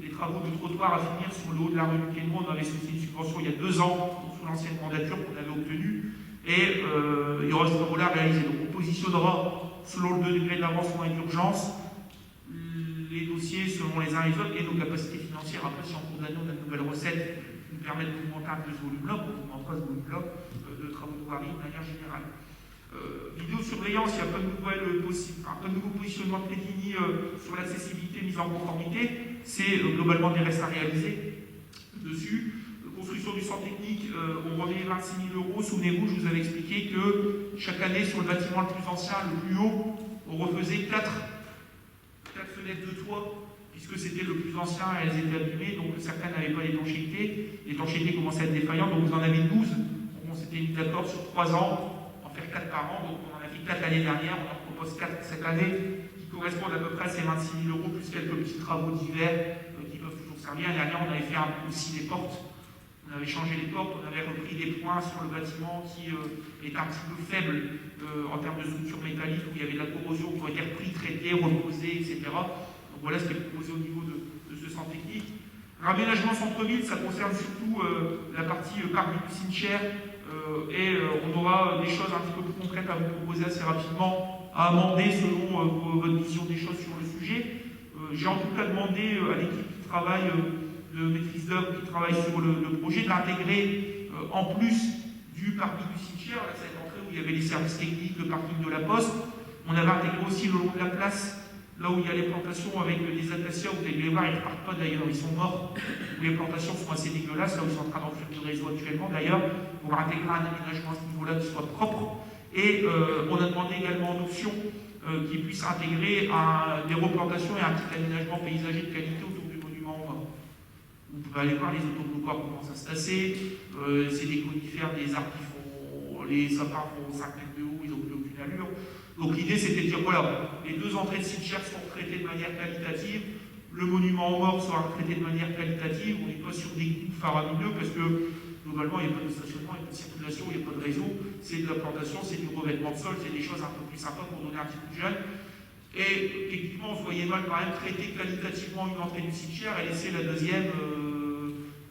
des travaux de trottoir à finir sur le haut de la rue du Quénois. On avait sollicité une subvention il y a 2 ans sous l'ancienne mandature qu'on avait obtenue. Et il y aura ce travaux-là réalisé. Donc on positionnera selon le degré d'avancement et d'urgence les dossiers selon les uns et les autres et nos capacités financières. Après, si en cours d'année on a de nouvelles recettes qui nous permettent d'augmenter un peu ce volume-là, on augmentera ce volume-là de travaux de voirie de manière générale. Vidéosurveillance, il y a pas de nouveau positionnement de Pédigny sur l'accessibilité mise en conformité. C'est globalement des restes à réaliser dessus. Construction du centre technique, on remet 26 000 €. Souvenez-vous, je vous avais expliqué que chaque année, sur le bâtiment le plus ancien, le plus haut, on refaisait 4 fenêtres de toit, puisque c'était le plus ancien, elles étaient abîmées, donc certaines n'avaient pas d'étanchéité. L'étanchéité commençait à être défaillante, donc vous en avez 12. On s'était mis d'accord sur 3 ans, en faire 4 par an, donc on en a fait 4 l'année dernière, on en propose 4 cette année, qui correspondent à peu près à ces 26 000 € plus quelques petits travaux d'hiver qui peuvent toujours servir. L'année dernière, on avait fait aussi des portes. On avait changé les portes, on avait repris des points sur le bâtiment qui est un petit peu faible en termes de structure métallique, où il y avait de la corrosion qui ont été repris, traités, reposés, etc. Donc voilà ce qui est proposé au niveau de ce centre technique. L'aménagement centre-ville, ça concerne surtout la partie parc du cimetière et on aura des choses un petit peu plus concrètes à vous proposer assez rapidement, à amender selon votre vision des choses sur le sujet. J'ai en tout cas demandé à l'équipe qui travaille de maîtrise d'œuvre qui travaille sur le projet d'intégrer en plus du parking du cimetière, là, cette entrée où il y avait les services techniques, le parking de la poste, on avait intégré aussi le long de la place, là où il y a les plantations avec les acacias, vous allez les voir, ils ne partent pas d'ailleurs, ils sont morts, où les plantations sont assez dégueulasses, là où ils sont en train d'enfuir le réseau actuellement d'ailleurs, pour intégrer un aménagement à ce niveau-là qui soit propre. Et on a demandé également en option qu'ils puissent intégrer des replantations et un petit aménagement paysager de qualité autour du monument. Vous pouvez aller voir les autobloquants commencent à se tasser, c'est des conifères, des arbres qui font, les sapins font 5 mètres de haut, ils n'ont plus aucune allure. Donc l'idée c'était de dire voilà, les 2 entrées de cimetière sont traitées de manière qualitative, le monument aux morts sera traité de manière qualitative, on n'est pas sur des coûts faramineux parce que globalement il n'y a pas de stationnement, il n'y a pas de circulation, il n'y a pas de réseau, c'est de la plantation, c'est du revêtement de sol, c'est des choses un peu plus sympas pour donner un petit coup de jeune. Et techniquement, on se voyait mal quand même traiter qualitativement une entrée du cimetière et laisser la deuxième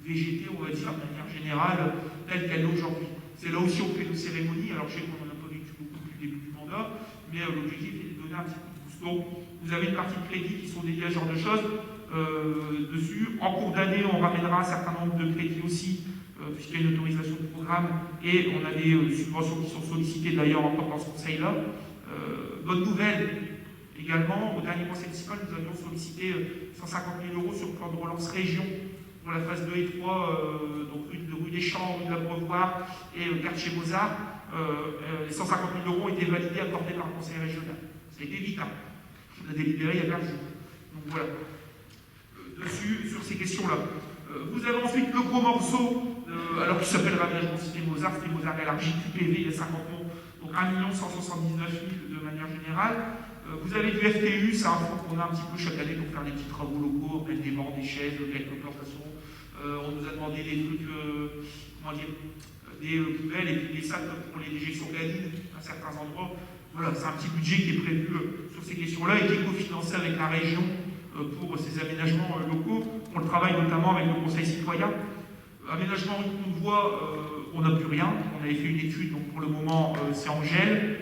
végéter, on va dire, de manière générale, telle qu'elle est aujourd'hui. C'est là aussi on fait une cérémonie, alors je sais qu'on n'en a pas vécu beaucoup depuis le début du mandat, mais l'objectif est de donner un petit coup de boost. Donc, vous avez une partie de crédits qui sont dédiés à ce genre de choses dessus. En cours d'année, on ramènera un certain nombre de crédits aussi, puisqu'il y a une autorisation de programme, et on a des subventions qui sont sollicitées d'ailleurs encore dans ce conseil-là. Bonne nouvelle, Également, au dernier conseil municipal, nous avions sollicité 150 000 € sur le plan de relance région pour la phase 2 et 3, donc rue des Champs, rue de l'Abreuvoir et quartier Mozart. Les 150 000 € ont été validés, accordés par le conseil régional. Ça a été vite, hein. On a délibéré il y a 15 jours. Donc voilà. Dessus, sur ces questions-là. Vous avez ensuite le gros morceau, alors qui s'appelle Raménagement Cité Mozart, Cité Mozart élargie, QPV, il y a 50 noms, donc 1 179 000 de manière générale. Vous avez du FTU, c'est un fonds qu'on a un petit peu chaque année pour faire des petits travaux locaux, mettre des bancs, des chaises, quelques plantations. On nous a demandé des trucs, comment dire, des poubelles et puis des sacs pour les déjections canines à certains endroits. Voilà, c'est un petit budget qui est prévu sur ces questions-là et qui est cofinancé avec la région pour ces aménagements locaux. On le travaille notamment avec le Conseil citoyen. Aménagement rue Courbevoie, on n'a plus rien. On avait fait une étude, donc pour le moment c'est en gel.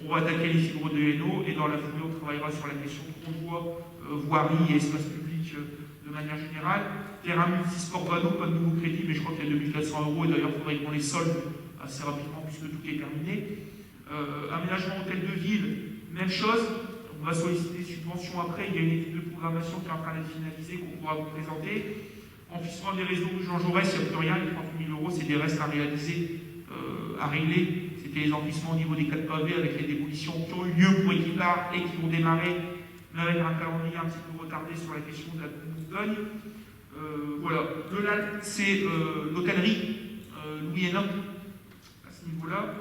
On va attaquer les fibres de Hainaut et dans la foulée on travaillera sur la question de convoi, voirie et espace public de manière générale. Terrain multisport Vano, pas de nouveau crédit, mais je crois qu'il y a 2400 € et d'ailleurs il faudrait qu'on les solde assez rapidement puisque tout est terminé. Aménagement hôtel de ville, même chose. On va solliciter des subventions après. Il y a une étude de programmation qui est en train d'être finalisée qu'on pourra vous présenter. Enfouissement des réseaux Jean Jaurès, il n'y a plus rien. Les 38 000 €, c'est des restes à réaliser, à régler. C'était les enfouissements au niveau des 4 pavés avec les démolitions qui ont eu lieu pour Équipart et qui ont démarré, mais avec un calendrier un petit peu retardé sur la question de la Bourgogne. Voilà. Le LAL, c'est l'hôtellerie Louis Hénin, à ce niveau-là,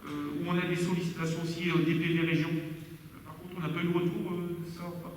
où on a des sollicitations aussi des PV région. Par contre, on n'a pas eu de retour de ça ou pas.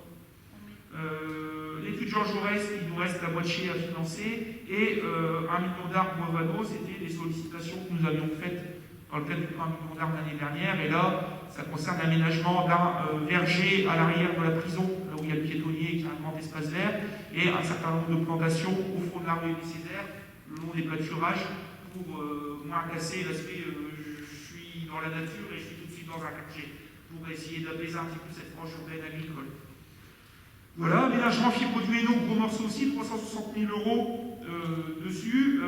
L'étude Jean Jaurès, il nous reste la moitié à financer, et 1 million d'arbres Bois-Vano, c'était des sollicitations que nous avions faites dans le cadre du plan 1 million d'arbres l'année dernière, et là, ça concerne l'aménagement d'un verger à l'arrière de la prison, là où il y a le piétonnier qui a un grand espace vert, et un certain nombre de plantations au fond de la rue Césaire, le long des pâturages, pour moins casser l'aspect je suis dans la nature et je suis tout de suite dans un quartier, pour essayer d'apaiser un petit peu cette branche urbaine agricole. Voilà, aménagement fibre du Hainaut, gros morceau aussi, 360 000 € dessus.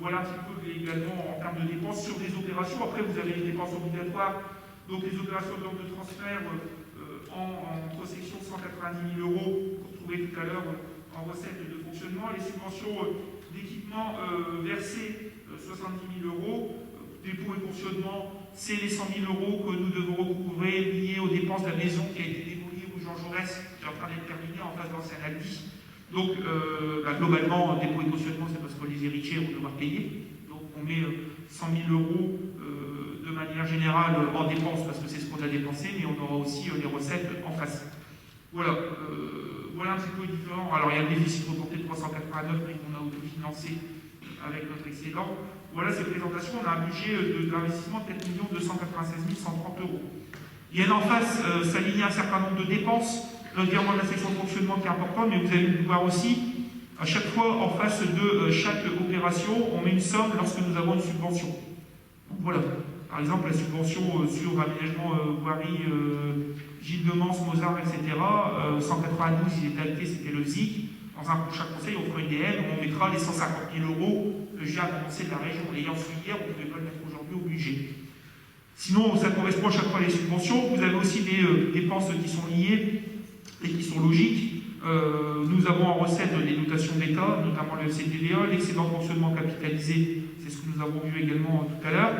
Voilà un petit peu également en termes de dépenses sur des opérations. Après, vous avez les dépenses obligatoires, donc les opérations d'ordre de transfert entre sections 190 000 € qu'on retrouvait tout à l'heure en recettes de fonctionnement. Les subventions d'équipement versées, 70 000 €. Dépôt et fonctionnement, c'est les 100 000 € que nous devons recouvrer liés aux dépenses de la maison qui a été démolie rue Jean Jaurès, qui est en train d'être terminée en face d'ancien Aldi. Donc, globalement, dépôt et cautionnement, c'est parce que les héritiers vont devoir payer. Donc, on met 100 000 € de manière générale en dépenses, parce que c'est ce qu'on a dépensé, mais on aura aussi les recettes en face. Voilà. Voilà un petit peu différent. Alors, il y a le déficit reporté de 389, mais qu'on a autofinancé avec notre excédent. Voilà ces présentations. On a un budget d'investissement de 4 296 130 €. Il y a en face s'aligner un certain nombre de dépenses. Le virement de la section de fonctionnement qui est important, mais vous allez le voir aussi, à chaque fois, en face de chaque opération, on met une somme lorsque nous avons une subvention. Donc voilà. Par exemple, la subvention sur aménagement voirie, Gilles de Mans, Mozart, etc. 192, il était acté, c'était le ZIC. Dans un prochain conseil, on fera une DM, on mettra les 150 000 € que j'ai annoncé de la région. L'ayant su hier, on ne pouvait pas le mettre aujourd'hui au budget. Sinon, ça correspond à chaque fois les subventions. Vous avez aussi des dépenses qui sont liées et qui sont logiques. Nous avons en recette des dotations d'État, notamment le FCTVA, l'excédent de fonctionnement capitalisé, c'est ce que nous avons vu également tout à l'heure.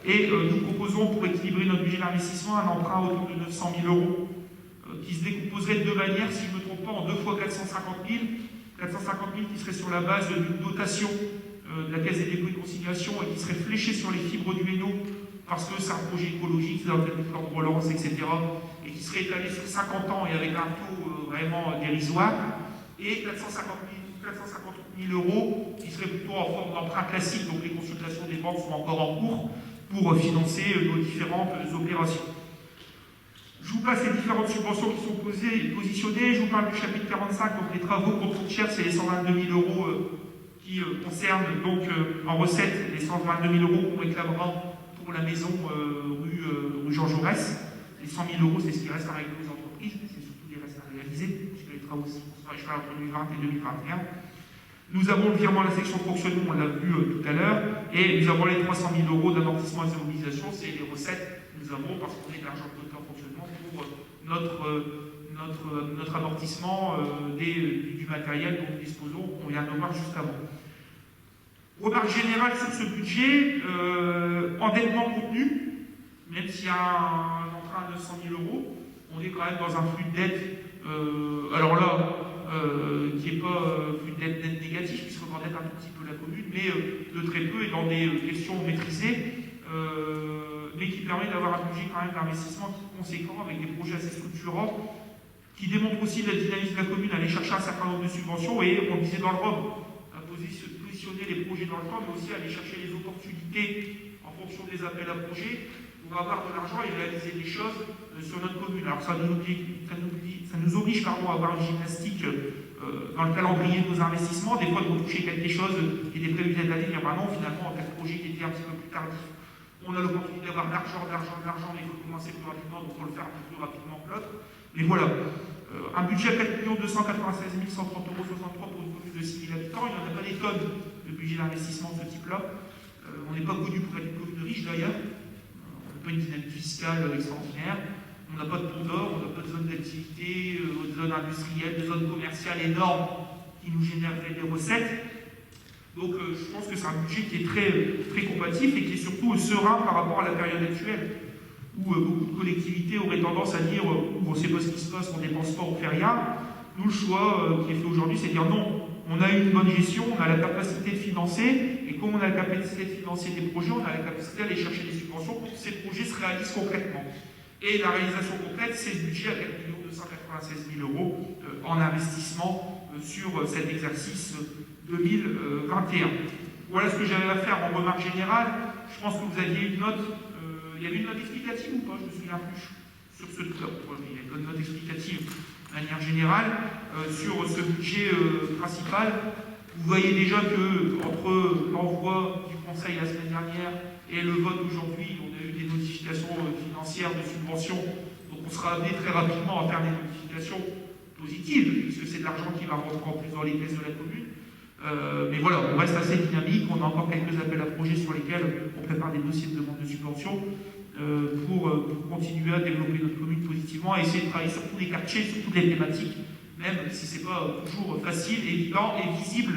Et nous proposons, pour équilibrer notre budget d'investissement, un emprunt autour de 900 000 € qui se décomposerait de deux manières, si je ne me trompe pas, en 2 fois 450 000. 450 000 qui serait sur la base d'une dotation de la Caisse des dépôts et de consignation et qui serait fléchée sur les fibres du Hainaut parce que c'est un projet écologique, c'est dans le plan de relance, etc. et qui serait étalé sur 50 ans et avec un taux vraiment dérisoire. Et 450 000 € qui serait plutôt en forme d'emprunt classique, donc les consultations des banques sont encore en cours pour financer nos différentes opérations. Je vous passe les différentes subventions qui sont positionnées. Je vous parle du chapitre 45, donc les travaux contre cher, c'est les 122 000 € qui concernent donc en recette les 122 000 € qu'on réclamera pour la maison rue Jean Jaurès. Les 100 000 €, c'est ce qui reste à régler aux entreprises, mais c'est surtout des restes à réaliser, puisque les travaux sont à cheval entre 2020 et 2021. Nous avons le virement de la section de fonctionnement, on l'a vu tout à l'heure, et nous avons les 300 000 € d'amortissement et de mobilisation, c'est les recettes nous avons, parce qu'on est de l'argent de côté en fonctionnement, pour notre amortissement du matériel dont nous disposons, on vient de le voir juste avant. Remarque générale sur ce budget, endettement contenu, même s'il y a un emprunt de 900 000 €, on est quand même dans un flux de dette, alors là, qui n'est pas flux de dette net négatif, puisqu'on endette un tout petit peu la commune, mais de très peu et dans des questions maîtrisées, mais qui permet d'avoir un budget quand même d'investissement conséquent avec des projets assez structurants, qui démontrent aussi la dynamisme de la commune, aller chercher un certain nombre de subventions, et on disait dans le ROM, à positionner les projets dans le temps, mais aussi aller chercher les opportunités en fonction des appels à projets, pour avoir de l'argent et réaliser des choses sur notre commune. Alors ça nous oblige à avoir une gymnastique dans le calendrier de nos investissements. Des fois, de retoucher quelque chose qui était prévu cette année, dire bah non, finalement, tel projet qui était un petit peu plus tardif. On a l'opportunité d'avoir de l'argent, mais il faut commencer plus rapidement, donc on le fait un peu plus rapidement que l'autre. Mais voilà, un budget à 4 296 130 € 63 pour une commune de 6 000 habitants, il n'y en a pas des tonnes de budget d'investissement de ce type-là. On n'est pas connu pour être une commune riche d'ailleurs. Une dynamique fiscale extraordinaire, on n'a pas de pont d'or, on n'a pas de zone d'activité, de zone industrielle, de zone commerciale énorme qui nous générerait des recettes. Donc je pense que c'est un budget qui est très combatif et qui est surtout serein par rapport à la période actuelle, où beaucoup de collectivités auraient tendance à dire on ne sait pas ce qui se passe, on ne dépense pas, on ne fait rien. Nous, le choix qui est fait aujourd'hui, c'est de dire non, on a une bonne gestion, on a la capacité de financer, et comme on a la capacité de financer des projets, on a la capacité d'aller chercher des subventions pour que ces projets se réalisent concrètement. Et la réalisation concrète, c'est ce budget à 4 296 000 € en investissement sur cet exercice 2021. Voilà ce que j'avais à faire en remarque générale. Je pense que vous aviez une note, il y avait une note explicative ou pas, je me souviens plus, sur ce club. Il y a une note explicative de manière générale sur ce budget principal. Vous voyez déjà que entre l'envoi du Conseil la semaine dernière et le vote aujourd'hui, on a eu des notifications financières de subventions, donc on sera amené très rapidement à faire des notifications positives, puisque c'est de l'argent qui va rentrer en plus dans les caisses de la commune. Mais voilà, on reste assez dynamique, on a encore quelques appels à projets sur lesquels on prépare des dossiers de demande de subvention pour continuer à développer notre commune positivement et essayer de travailler sur tous les quartiers, sur toutes les thématiques, même si ce n'est pas toujours facile, évident et visible,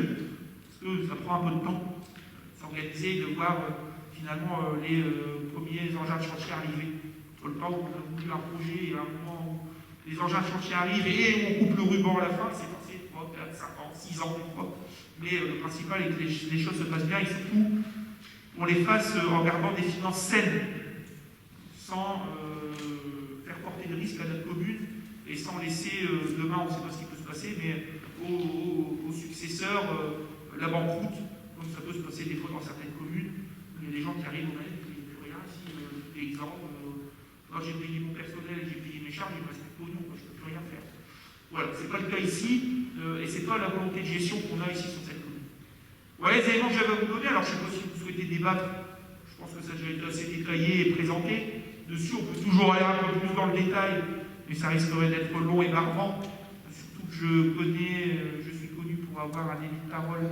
parce que ça prend un peu de temps s'organiser, de voir finalement les premiers engins de chantier arriver. Le temps où on a voulu un projet et à un moment où les engins de chantier arrivent et on coupe le ruban à la fin, c'est passé 3, 4, 5 ans, 6 ans des fois. Mais le principal est que les choses se passent bien et surtout on les fasse en gardant des finances saines, sans faire porter de risques à notre commune et sans laisser demain, on ne sait pas ce qui peut se passer, mais aux successeurs la banqueroute, comme ça peut se passer des fois dans certaines communes. Il y a des gens qui arrivent au manettes et il n'y a plus rien. Si l'exemple, j'ai payé mon personnel, j'ai payé mes charges, il me reste plus de pognon, je ne peux plus rien faire. Voilà, ce n'est pas le cas ici, et ce n'est pas la volonté de gestion qu'on a ici sur cette commune. Voilà les éléments que j'avais à vous donner. Alors je ne sais pas si vous souhaitez débattre, je pense que ça a déjà été assez détaillé et présenté. Dessus, on peut toujours aller un peu plus dans le détail, mais ça risquerait d'être long et barbant. Surtout que je suis connu pour avoir un débit de parole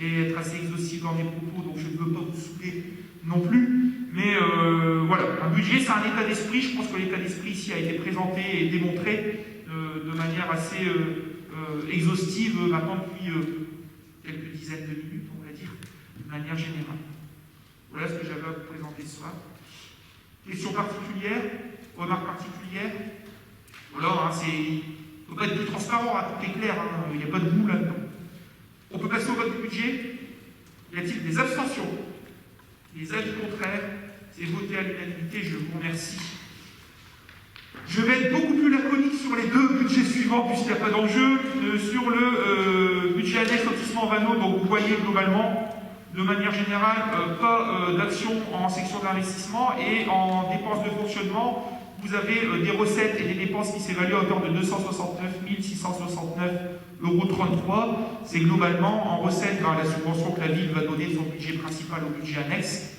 et être assez exhaustif dans mes propos, donc je ne veux pas vous saouler non plus. Mais voilà, un budget, c'est un état d'esprit. Je pense que l'état d'esprit ici a été présenté et démontré de manière assez exhaustive maintenant depuis quelques dizaines de minutes, on va dire, de manière générale. Voilà ce que j'avais à vous présenter ce soir. Question particulière, remarque particulière. Voilà, il ne faut pas être plus transparent, tout est clair, il n'y a pas de bout là-dedans. On peut passer au vote du budget. Y a-t-il des abstentions? Des avis contraires? C'est voté à l'unanimité, je vous remercie. Je vais être beaucoup plus laconique sur les deux budgets suivants, puisqu'il n'y a pas d'enjeu. Sur le budget annexe lotissement Vanneau, donc vous voyez globalement, de manière générale, pas d'action en section d'investissement et en dépenses de fonctionnement. Vous avez des recettes et des dépenses qui s'évaluent à hauteur de 269 669,33 €. C'est globalement en recettes la subvention que la ville va donner de son budget principal au budget annexe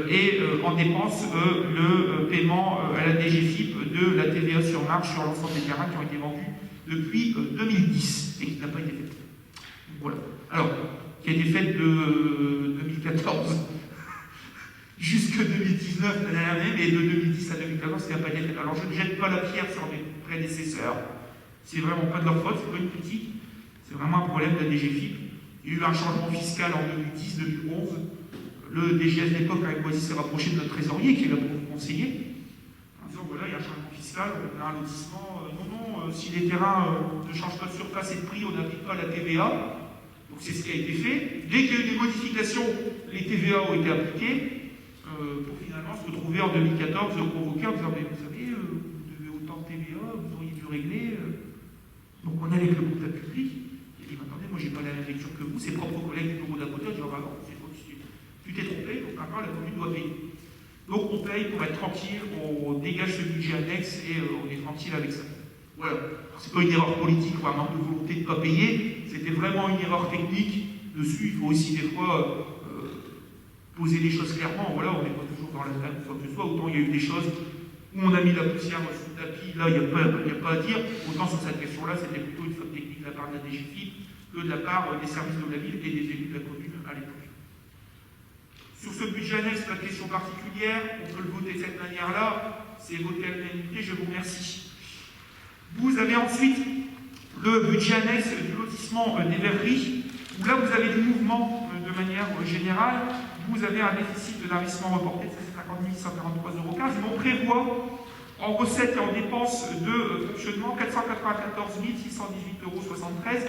et en dépenses le paiement à la DGFiP de la TVA sur marge sur l'ensemble des terrains qui ont été vendus depuis 2010 et qui n'a pas été fait. Voilà. Alors, qui a été faite de 2014 jusque 2019, la dernière année, mais de 2010 à 2014, ça n'a pas été fait. Alors je ne jette pas la pierre sur mes prédécesseurs, c'est vraiment pas de leur faute, c'est pas une critique, c'est vraiment un problème de la DGFiP. Il y a eu un changement fiscal en 2010-2011. Le DGS de l'époque a choisi de se rapprocher de notre trésorier, qui est là pour nous conseiller, en disant voilà, il y a un changement fiscal, on a un lotissement, si les terrains ne changent pas de surface et de prix, on n'applique pas la TVA. Donc c'est ce qui a été fait. Dès qu'il y a eu des modifications, les TVA ont été appliquées, pour finalement se retrouver en 2014 convoqué en disant mais vous savez, vous devez autant de TVA, vous auriez dû régler. Donc on est avec le comptable public. Il dit attendez, moi j'ai pas la même lecture que vous, ses propres collègues du bureau d'à côté disent non, tu t'es trompé, donc maintenant la commune doit payer. Donc on paye pour être tranquille, on dégage ce budget annexe et on est tranquille avec ça. Voilà. C'est pas une erreur politique ou un manque de volonté de ne pas payer, c'était vraiment une erreur technique. Dessus, il faut aussi des fois poser les choses clairement. Voilà, on n'est pas toujours dans la table quoi que ce soit. Autant il y a eu des choses où on a mis la poussière sous le tapis, là il n'y a pas à dire. Autant sur cette question-là, c'était plutôt une faute technique de la part de la DGFiP que de la part des services de la ville et des élus de la commune à l'époque. Sur ce budget annexe, pas de question particulière, on peut le voter de cette manière-là, c'est voté à l'unanimité, je vous remercie. Vous avez ensuite le budget annexe du lotissement des Verreries, où là vous avez des mouvements de manière générale. Vous avez un déficit de l'investissement reporté de 50 143,15 €. On prévoit en recettes et en dépenses de fonctionnement 494 618,73 €,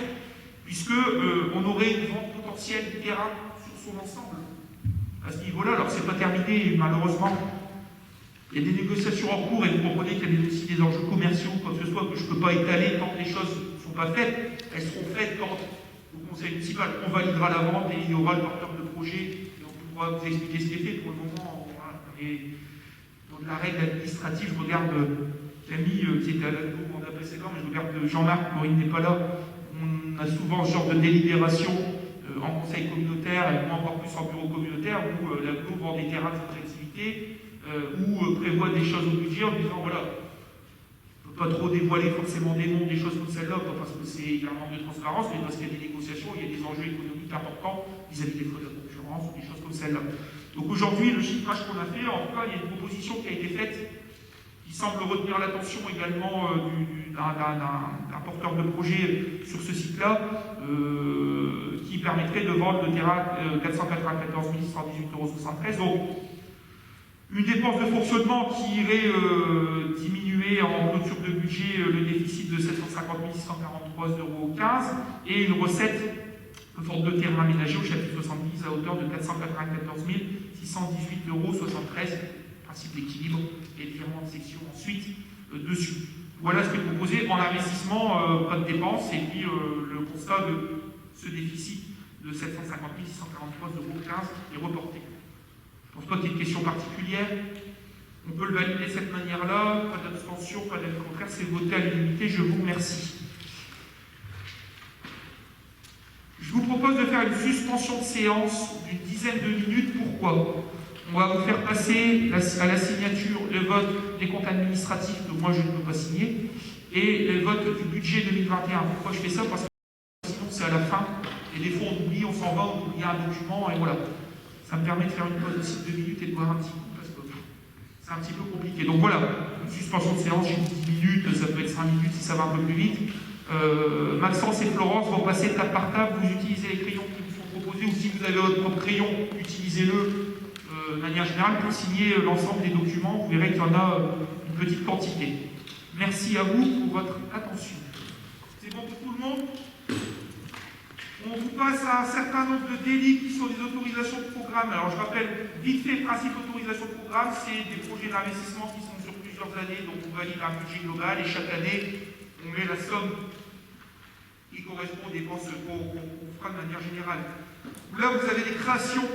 puisqu'on aurait une vente potentielle du terrain sur son ensemble. À ce niveau-là, alors c'est pas terminé, malheureusement. Il y a des négociations en cours et vous comprenez qu'il y a aussi des enjeux commerciaux, quoi que ce soit, que je ne peux pas étaler tant que les choses ne sont pas faites. Elles seront faites quand le conseil municipal on validera la vente et il y aura le porteur de projet et on pourra vous expliquer ce qui est fait. Pour le moment, on est dans de la règle administrative. Je regarde Camille qui était à la mandat précédent, mais je regarde Jean-Marc, Maureen n'est pas là. On a souvent ce genre de délibération en conseil communautaire et encore plus en bureau communautaire où la GLO vend des terrains de cette activité ou prévoit des choses au budget en disant voilà, on ne peut pas trop dévoiler forcément des noms, des choses comme celle-là, parce que c'est un manque de transparence, mais parce qu'il y a des négociations, il y a des enjeux économiques importants vis-à-vis des frais de la concurrence ou des choses comme celle-là. Donc aujourd'hui, le chiffrage qu'on a fait, en tout cas, il y a une proposition qui a été faite qui semble retenir l'attention également d'un porteur de projet sur ce site-là, qui permettrait de vendre le terrain 494 118,73 €. Donc, une dépense de fonctionnement qui irait diminuer en clôture de budget le déficit de 750 643,15 € et une recette de vente de terrain aménagé au chapitre 70 à hauteur de 494 618,73 €. Principe d'équilibre et différentes sections ensuite dessus. Voilà ce qui est proposé en investissement, pas de dépenses, et puis le constat de ce déficit de 750 643,15 € est reporté. Je ne pense pas qu'il y ait de question particulière. On peut le valider de cette manière-là, pas d'abstention, pas d'avis contraire, c'est voté à l'unanimité, je vous remercie. Je vous propose de faire une suspension de séance d'une dizaine de minutes. Pourquoi ? On va vous faire passer à la signature le vote des comptes administratifs que moi je ne peux pas signer et le vote du budget 2021. Pourquoi je fais ça ? Parce que sinon c'est à la fin et des fois on oublie, on s'en va, on oublie un document et voilà. Ça me permet de faire une pause aussi de 2 minutes et de boire un petit coup parce que c'est un petit peu compliqué. Donc voilà, une suspension de séance, j'ai 10 minutes, ça peut être 5 minutes si ça va un peu plus vite. Maxence et Florence vont passer table par table, vous utilisez les crayons qui vous sont proposés ou si vous avez votre propre crayon, utilisez-le. De manière générale, pour signer l'ensemble des documents, vous verrez qu'il y en a une petite quantité. Merci à vous pour votre attention. C'est bon pour tout le monde ? On vous passe à un certain nombre de délits qui sont des autorisations de programme. Alors je rappelle vite fait le principe d'autorisation de programme, c'est des projets d'investissement qui sont sur plusieurs années, donc on valide un budget global et chaque année on met la somme qui correspond aux dépenses qu'on fera de manière générale. Là vous avez des créations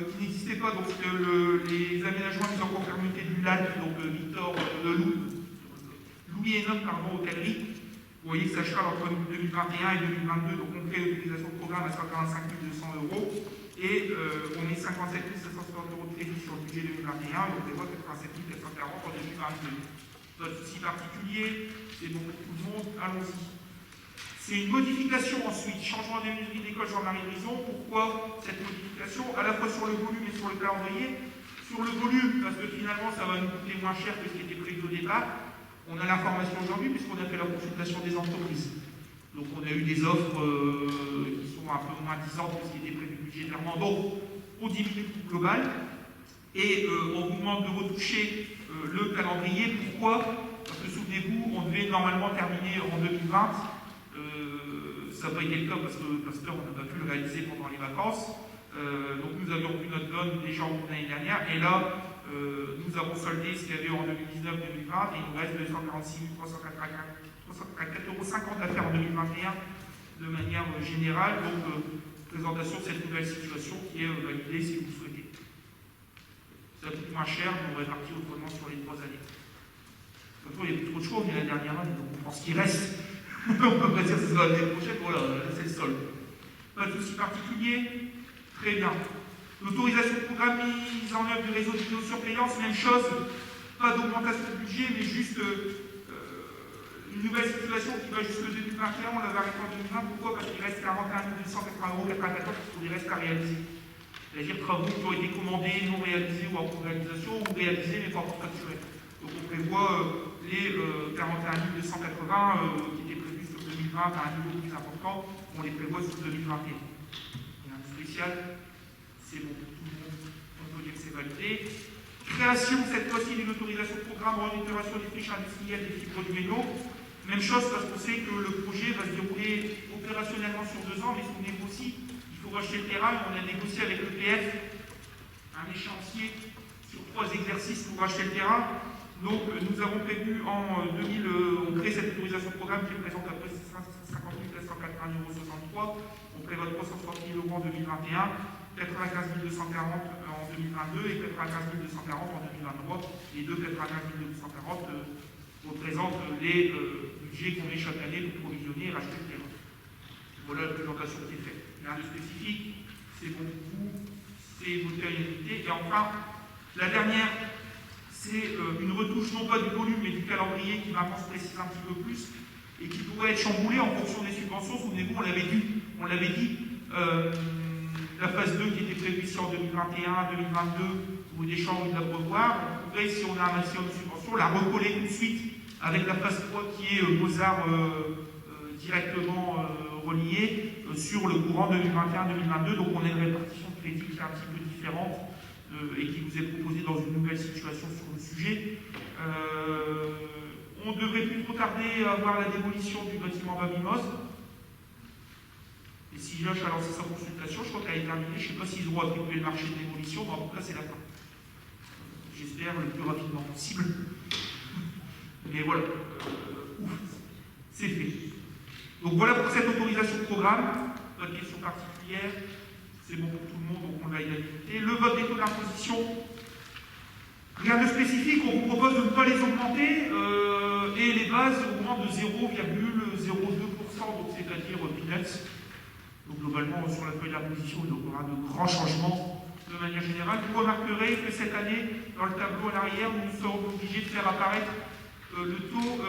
qui n'existaient pas, donc les aménagements mis en conformité du LAT, donc Victor Louis et Enoch, hôtellerie. Vous voyez que ça charge entre 2021 et 2022, donc on crée l'utilisation de programme à 145 200 € et on met 57 750 € de crédit sur le budget 2021, donc on prévoit 87 440 en 2022. Pas de souci particulier, c'est bon pour tout le monde, allons-y. C'est une modification ensuite, changement des mesures d'école Jean-Marie Brison. Pourquoi cette modification ? À la fois sur le volume et sur le calendrier. Sur le volume, parce que finalement ça va nous coûter moins cher que ce qui était prévu au départ, on a l'information aujourd'hui puisqu'on a fait la consultation des entreprises. Donc on a eu des offres qui sont un peu moins disantes que ce qui était prévu budgétairement. Donc on diminue le coût global et on vous demande de retoucher le calendrier. Pourquoi? Parce que souvenez-vous, on devait normalement terminer en 2020. Ça n'a pas été le cas parce que le pasteur, on n'a pas pu le réaliser pendant les vacances. Donc nous avions pris notre donne déjà en l'année dernière. Et là, nous avons soldé ce qu'il y avait en 2019-2020 et il nous reste 246 384,50 € à faire en 2021 de manière générale. Donc, présentation de cette nouvelle situation qui est validée si vous le souhaitez. Ça coûte moins cher, mais on répartit autrement sur les 3 années. De toute façon, il y a plus trop de choix, on est la dernière année, donc on pense qu'il reste. On peut pas dire que ce sera l'année prochaine, voilà, là c'est le solde. Pas de souci particulier. Très bien. L'autorisation de programme mise en œuvre du réseau de vidéosurveillance, même chose. Pas d'augmentation de budget, mais juste une nouvelle situation qui va jusqu'en 2021. On l'avait arrêté en 2020. Pourquoi? Parce qu'il reste 41 280,94 € pour les restes à réaliser. C'est-à-dire travaux qui ont été commandés, non réalisés ou en cours de réalisation, ou réalisés mais pas encore facturés. Donc on prévoit les 41 280 qui étaient prévus sur 2020 à un niveau plus important, on les prévoit sur 2021. Il y a un spécial, c'est bon pour tout le monde, on peut dire que c'est validé. Création cette fois-ci d'une autorisation de programme en opération des friches industrielles des fibres du méno. Même chose parce qu'on sait que le projet va se dérouler opérationnellement sur 2 ans, mais souvenez-vous aussi, il faut racheter le terrain, on a négocié avec le PF un échéancier sur 3 exercices pour racheter le terrain. Donc nous avons prévu en 2000, on crée cette autorisation de programme qui représente à peu près 50 481,63 €. On prévoit 360 000 € en 2021, 95 240 en 2022 et 95 240 en 2023. Les deux 95 240 représentent les budgets qu'on met chaque année pour provisionner et racheter le terrain. Voilà la présentation qui est faite. Rien de spécifique, c'est bon pour vous, c'est voté à l'unité. Et enfin, la dernière, c'est une retouche non pas du volume mais du calendrier qui maintenant se précise un petit peu plus et qui pourrait être chamboulé en fonction des subventions. Souvenez-vous, on l'avait dit, la phase 2 qui était prévue ici en 2021, 2022, ou des champs de l'abreuvoir, on pourrait, si on a un maximum de subventions, la recoller tout de suite avec la phase 3 qui est Beaux-Arts directement reliée sur le courant 2021-2022. Donc on a une répartition de crédit qui est un petit peu différente et qui vous est proposée dans une nouvelle situation sur le sujet. On devrait plus trop tarder à avoir la démolition du bâtiment Babimos. Et si Josh a lancé sa consultation, je crois qu'elle est terminée. Je ne sais pas s'ils auront attribué le marché de démolition, mais en tout cas c'est la fin. J'espère le plus rapidement possible. Mais voilà, c'est fait. Donc voilà pour cette autorisation de programme. Pas de question particulière. C'est bon pour tout le monde, donc on va y aller. Le vote des taux d'imposition. Rien de spécifique, on vous propose de ne pas les augmenter et les bases augmentent de 0,02%, donc c'est-à-dire peanuts. Donc globalement, sur la feuille d'imposition, il y aura de grands changements de manière générale. Vous remarquerez que cette année, dans le tableau à l'arrière, nous serons obligés de faire apparaître le taux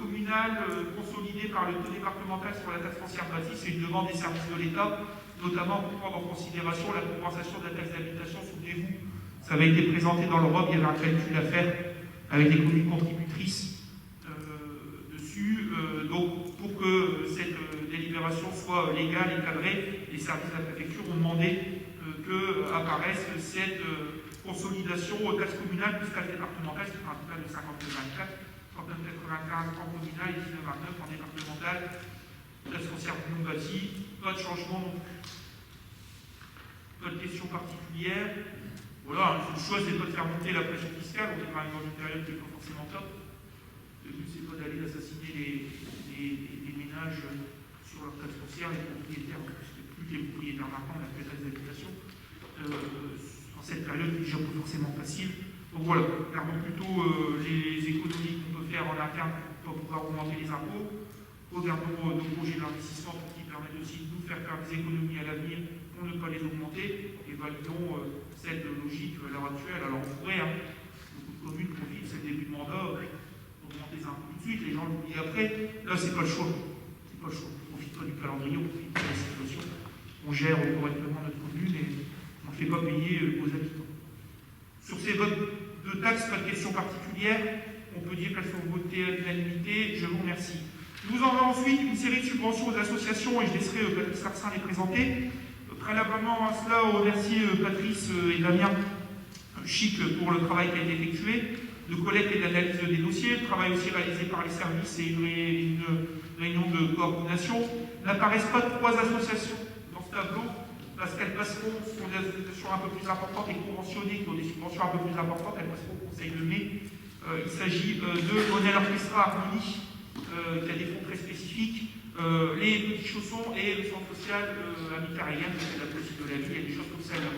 communal consolidé par le taux départemental sur la taxe foncière bâtie. C'est une demande des services de l'État, notamment pour prendre en considération la compensation de la taxe d'habitation. Souvenez-vous, ça avait été présenté dans l'Europe, il y avait un calcul à faire avec des communes contributrices dessus. Donc, pour que cette délibération soit légale et cadrée, les services de la préfecture ont demandé que apparaisse cette consolidation aux taxes communales plus taxes départementales, c'est un total de 52,24, 39,95 en communal et 19,29 en départemental. Taxe foncière non bâtie, pas de changement non plus. Pas de questions particulières. Voilà, le choix c'est pas de faire monter la pression fiscale, on est quand même dans une période qui n'est pas forcément top. Le but c'est pas d'aller assassiner les ménages sur leur taxe foncière, les propriétaires, puisque plus les propriétaires maintenant, on a fait la taxe d'habitation. En cette période qui n'est déjà pas forcément facile. Donc voilà, regardons plutôt les économies qu'on peut faire en interne pour pouvoir augmenter les impôts. Regardons nos projets d'investissement qui permettent aussi de nous faire des économies à l'avenir pour ne pas les augmenter. Et validons cette logique à l'heure actuelle. Alors on pourrait, beaucoup de communes profitent, c'est le début de mandat, augmenter les impôts tout de suite, les gens l'oublient après. Là, c'est pas le choix. C'est pas le choix. On profite pas du calendrier, on profite de la situation. On gère correctement notre commune et on ne fait pas payer aux habitants. pas de questions particulières, on peut dire qu'elles sont votées à l'unanimité. Je vous remercie. Je vous envoie ensuite une série de subventions aux associations et je laisserai Patrice Larsin les présenter. Préalablement à cela, on remercie Patrice et Damien Chic pour le travail qui a été effectué, de collecte et d'analyse des dossiers, le travail aussi réalisé par les services et une réunion de coordination. N'apparaissent pas 3 associations dans ce tableau, parce qu'elles passeront, ce sont des associations un peu plus importantes et conventionnées, qui ont des subventions un peu plus importantes, elles passeront au Conseil de mai. Il s'agit de Monel Orchestra Harmonie, qui a des fonds très spécifiques, les petits chaussons et le centre social Ami Carélien, qui fait la politique de la vie, il y a des choses comme ça là.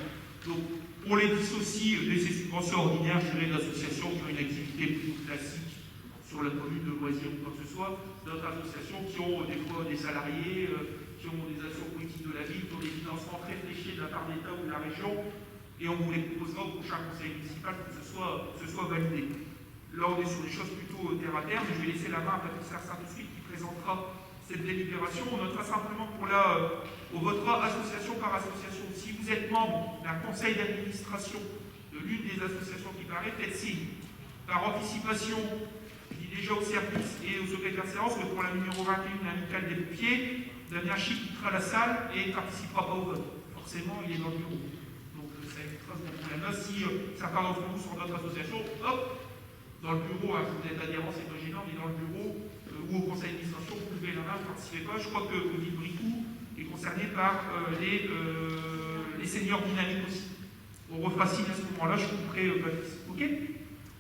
Donc, on les dissocie de ces subventions ordinaires, je dirais, d'associations qui ont une activité plutôt classique sur la commune de loisirs ou quoi que ce soit, d'autres associations qui ont des fois des salariés, qui ont des actions politiques de la ville, qui ont des financements très fléchés de la part de l'État ou de la région, et on vous les proposera au prochain conseil municipal pour que ce soit validé. Là, on est sur des choses plutôt terre à terre, mais je vais laisser la main à Patrice Larsin tout de suite qui présentera cette délibération. On notera simplement pour là, on votera association par association. Si vous êtes membre d'un conseil d'administration de l'une des associations qui paraît, faites signe. Par anticipation, je dis déjà au service et au secrétaire de séance que pour la numéro 21, l'amicale des pompiers, Damien Chic quittera la salle et ne participera pas au vote. Forcément, il est dans le bureau. Donc ça évitera ce problème-là. Si certains d'entre vous sont d'autres associations, hop, dans le bureau, hein, vous êtes adhérent, c'est pas gênant, mais dans le bureau ou au conseil d'administration, vous levez la main, vous ne participez pas. Je crois que Odile Bricou est concerné par les seniors dynamiques aussi. On refera signe à ce moment-là, je couperai Patrice. Ok?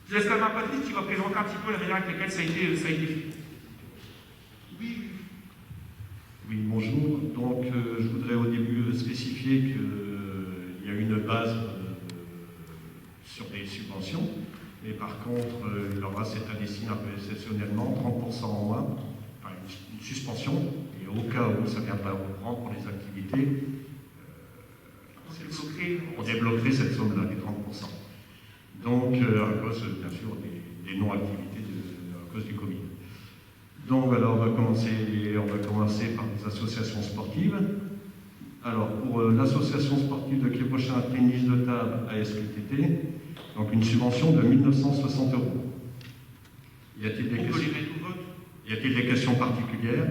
Je laisse la main à Patrice qui va présenter un petit peu la manière avec laquelle ça a été fait. Oui. Oui, bonjour. Donc, je voudrais au début spécifier qu'il y a une base sur les subventions. Mais par contre, il y aura cette année-ci un peu exceptionnellement 30% en moins, enfin une suspension, et au cas où ça ne vient pas reprendre pour les activités, on débloquerait cette somme-là, les 30%. Donc, à cause, bien sûr, des non-activités à cause du Covid. Donc, alors, on va commencer par les associations sportives. Alors, pour l'association sportive de Quiébrochin Tennis de Table ASQTT, donc une subvention de 1 960 €. Y a-t-il des questions particulières?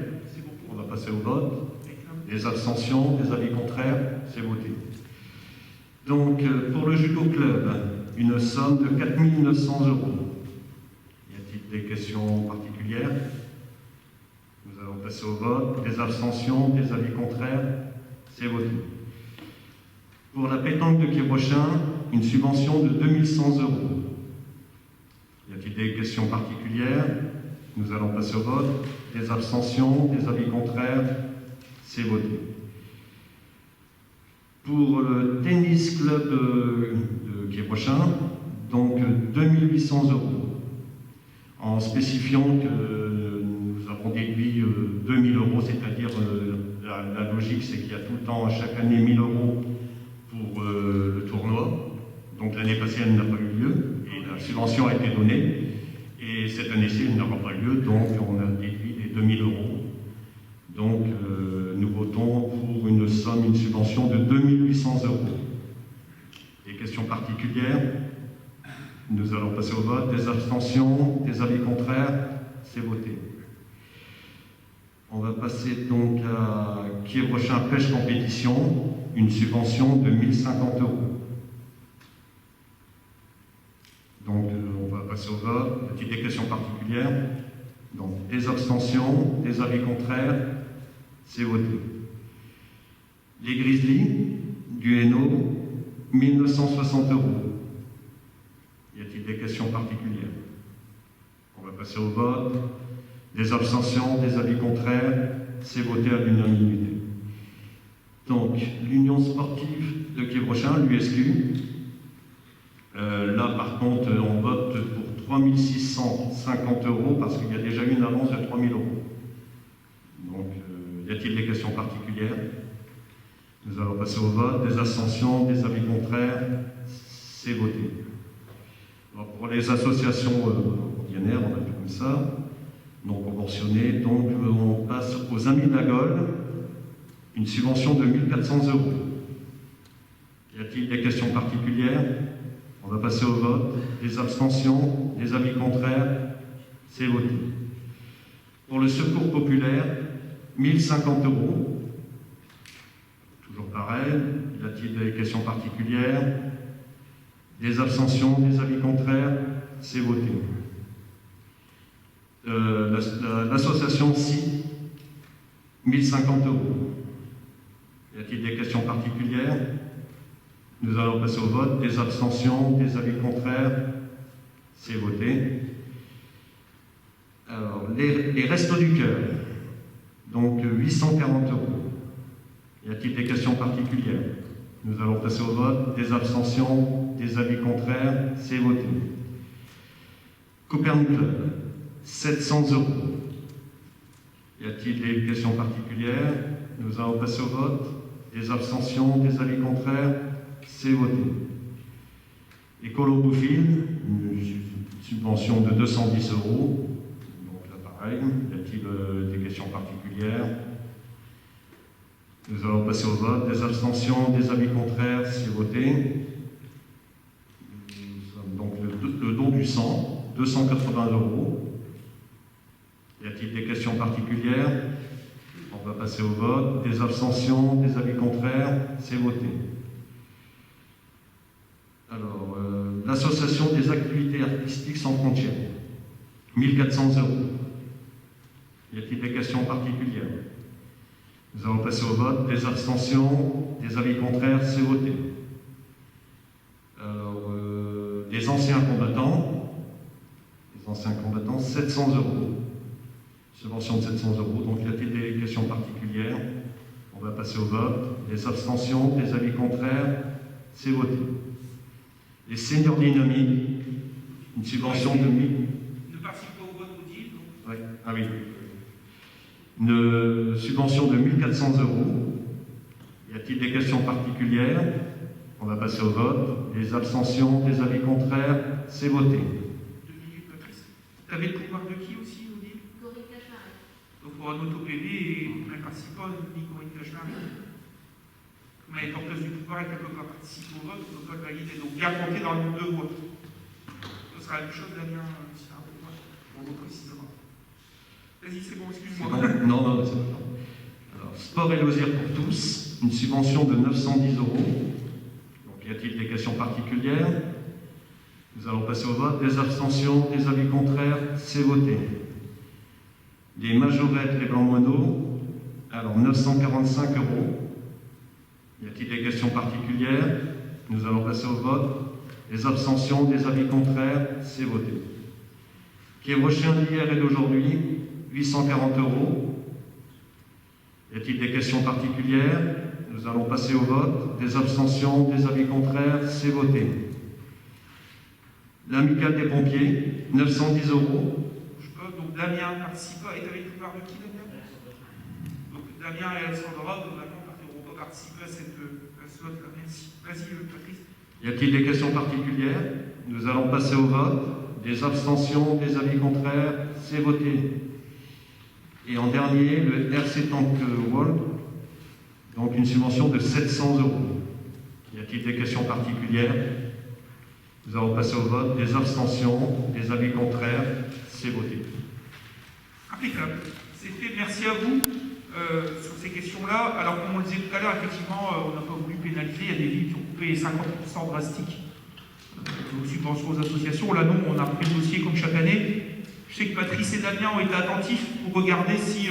On va passer au vote. Des abstentions, des avis contraires, c'est voté. Donc, pour le judo club, une somme de 4 900 €. Y a-t-il des questions particulières? Nous allons passer au vote. Des abstentions, des avis contraires, c'est voté. Pour la pétanque de Quiébrochin, une subvention de 2 100 €. Y a-t-il des questions particulières? Nous allons passer au vote. Des abstentions, des avis contraires, c'est voté. Pour le tennis club de Quiébrochin, donc 2 800 €. En spécifiant que nous avons déduit 2 000 €, c'est-à-dire la logique, c'est qu'il y a tout le temps, à chaque année, 1 000 € pour le tournoi. Donc l'année passée, elle n'a pas eu lieu, et la subvention a été donnée. Et cette année-ci, elle n'aura pas lieu, donc on a déduit les 2 000 €. Donc nous votons pour une subvention de 2 800 €. Des questions particulières? Nous allons passer au vote. Des abstentions, des avis contraires, c'est voté. On va passer donc à Quiébrochin Pêche Compétition, une subvention de 1 050 €. Donc on va passer au vote. Y a-t-il des questions particulières? Donc des abstentions, des avis contraires, c'est voté. Les Grizzlies du Hainaut, 1 960 €. Y a-t-il des questions particulières? On va passer au vote. Des abstentions, des avis contraires, c'est voté à l'unanimité. Donc, l'Union sportive de Quiébrochin, l'USQ, là par contre, on vote pour 3 650 € parce qu'il y a déjà eu une avance de 3 000 €. Donc, y a-t-il des questions particulières? Nous allons passer au vote. Des abstentions, des avis contraires, c'est voté. Alors, pour les associations ordinaires, on va dire comme ça, non conventionnées, donc on passe aux Amis de la Gaule, une subvention de 1 400 €. Y a-t-il des questions particulières? On va passer au vote. Des abstentions, des avis contraires, c'est voté. Pour le secours populaire, 1050 €. Toujours pareil. Y a-t-il des questions particulières? Des abstentions, des avis contraires, c'est voté. L'association SI, 1050 €. Y a-t-il des questions particulières? Nous allons passer au vote. Des abstentions, des avis contraires, c'est voté. Alors, les Restos du Cœur, donc 840 €. Y a-t-il des questions particulières? Nous allons passer au vote. Des abstentions, des avis contraires, c'est voté. Copernic Club, 700 €. Y a-t-il des questions particulières? Nous allons passer au vote. Des abstentions, des avis contraires, c'est voté. Écolo Bouffine, une subvention de 210 €. Donc là, pareil. Y a-t-il des questions particulières? Nous allons passer au vote. Des abstentions, des avis contraires, c'est voté. Donc le don du sang, 280 €. Y a-t-il des questions particulières? On va passer au vote. Des abstentions, des avis contraires, c'est voté. Alors, l'association des activités artistiques sans frontières, 1400 €. Y a-t-il des questions particulières? Nous allons passer au vote. Des abstentions, des avis contraires, c'est voté. Alors, les anciens combattants, 700 €. Subvention de 700 €. Donc, y a-t-il des questions particulières? On va passer au vote. Des abstentions, des avis contraires, c'est voté. Les seniors dynamiques, une subvention de 1000. Ne participe pas au vote, Odile. Oui. Ah oui. Une subvention de 1400 €. Y a-t-il des questions particulières? On va passer au vote. Les abstentions, des avis contraires, c'est voté. 2 minutes, Patrice. Tu avais le pouvoir de qui aussi, Odile? Corinne Cachemar. Donc pour un auto-PV, et elle ne participe pas, ni Corinne Cachemar. Comme elle est en place du pouvoir et qu'elle ne peut pas participer au vote, on ne peut pas le valider. Donc bien compter dans le nombre de voix. Ce sera la même chose, Damien, si c'est un peu moins. On reprécisera. Vas-y, c'est bon, excuse-moi. Non, c'est pas grave. Alors, sport et loisirs pour tous, une subvention de 910 €. Donc, y a-t-il des questions particulières? Nous allons passer au vote. Des abstentions, des avis contraires, c'est voté. Les majorettes, les blancs moineaux, alors 945 €. Y a-t-il des questions particulières? Nous allons passer au vote. Les abstentions, des avis contraires, c'est voté. Quiévrochin d'hier et d'aujourd'hui, 840 €. Y a-t-il des questions particulières? Nous allons passer au vote. Des abstentions, des avis contraires, c'est voté. L'amicale des pompiers, 910 €. Je peux, donc Damien participe pas. Et tu avais le pouvoir de qui, Damien? Donc Damien et Alessandra, globalement, n'auront pas participé à ce vote-là. Merci. Vas-y, Patrice. Y a-t-il des questions particulières? Nous allons passer au vote. Des abstentions, des avis contraires, c'est voté. Et en dernier, le RC Tank World, donc une subvention de 700 €. Y a-t-il des questions particulières? Nous allons passer au vote. Des abstentions, des avis contraires, c'est voté. Impeccable. C'est fait. Merci à vous sur ces questions-là. Alors, comme on le disait tout à l'heure, effectivement, on n'a pas voulu pénaliser. Il y a des villes qui ont coupé 50% drastiques aux subventions aux associations. Là, non, on a pris le dossier comme chaque année. Je sais que Patrice et Damien ont été attentifs pour regarder si,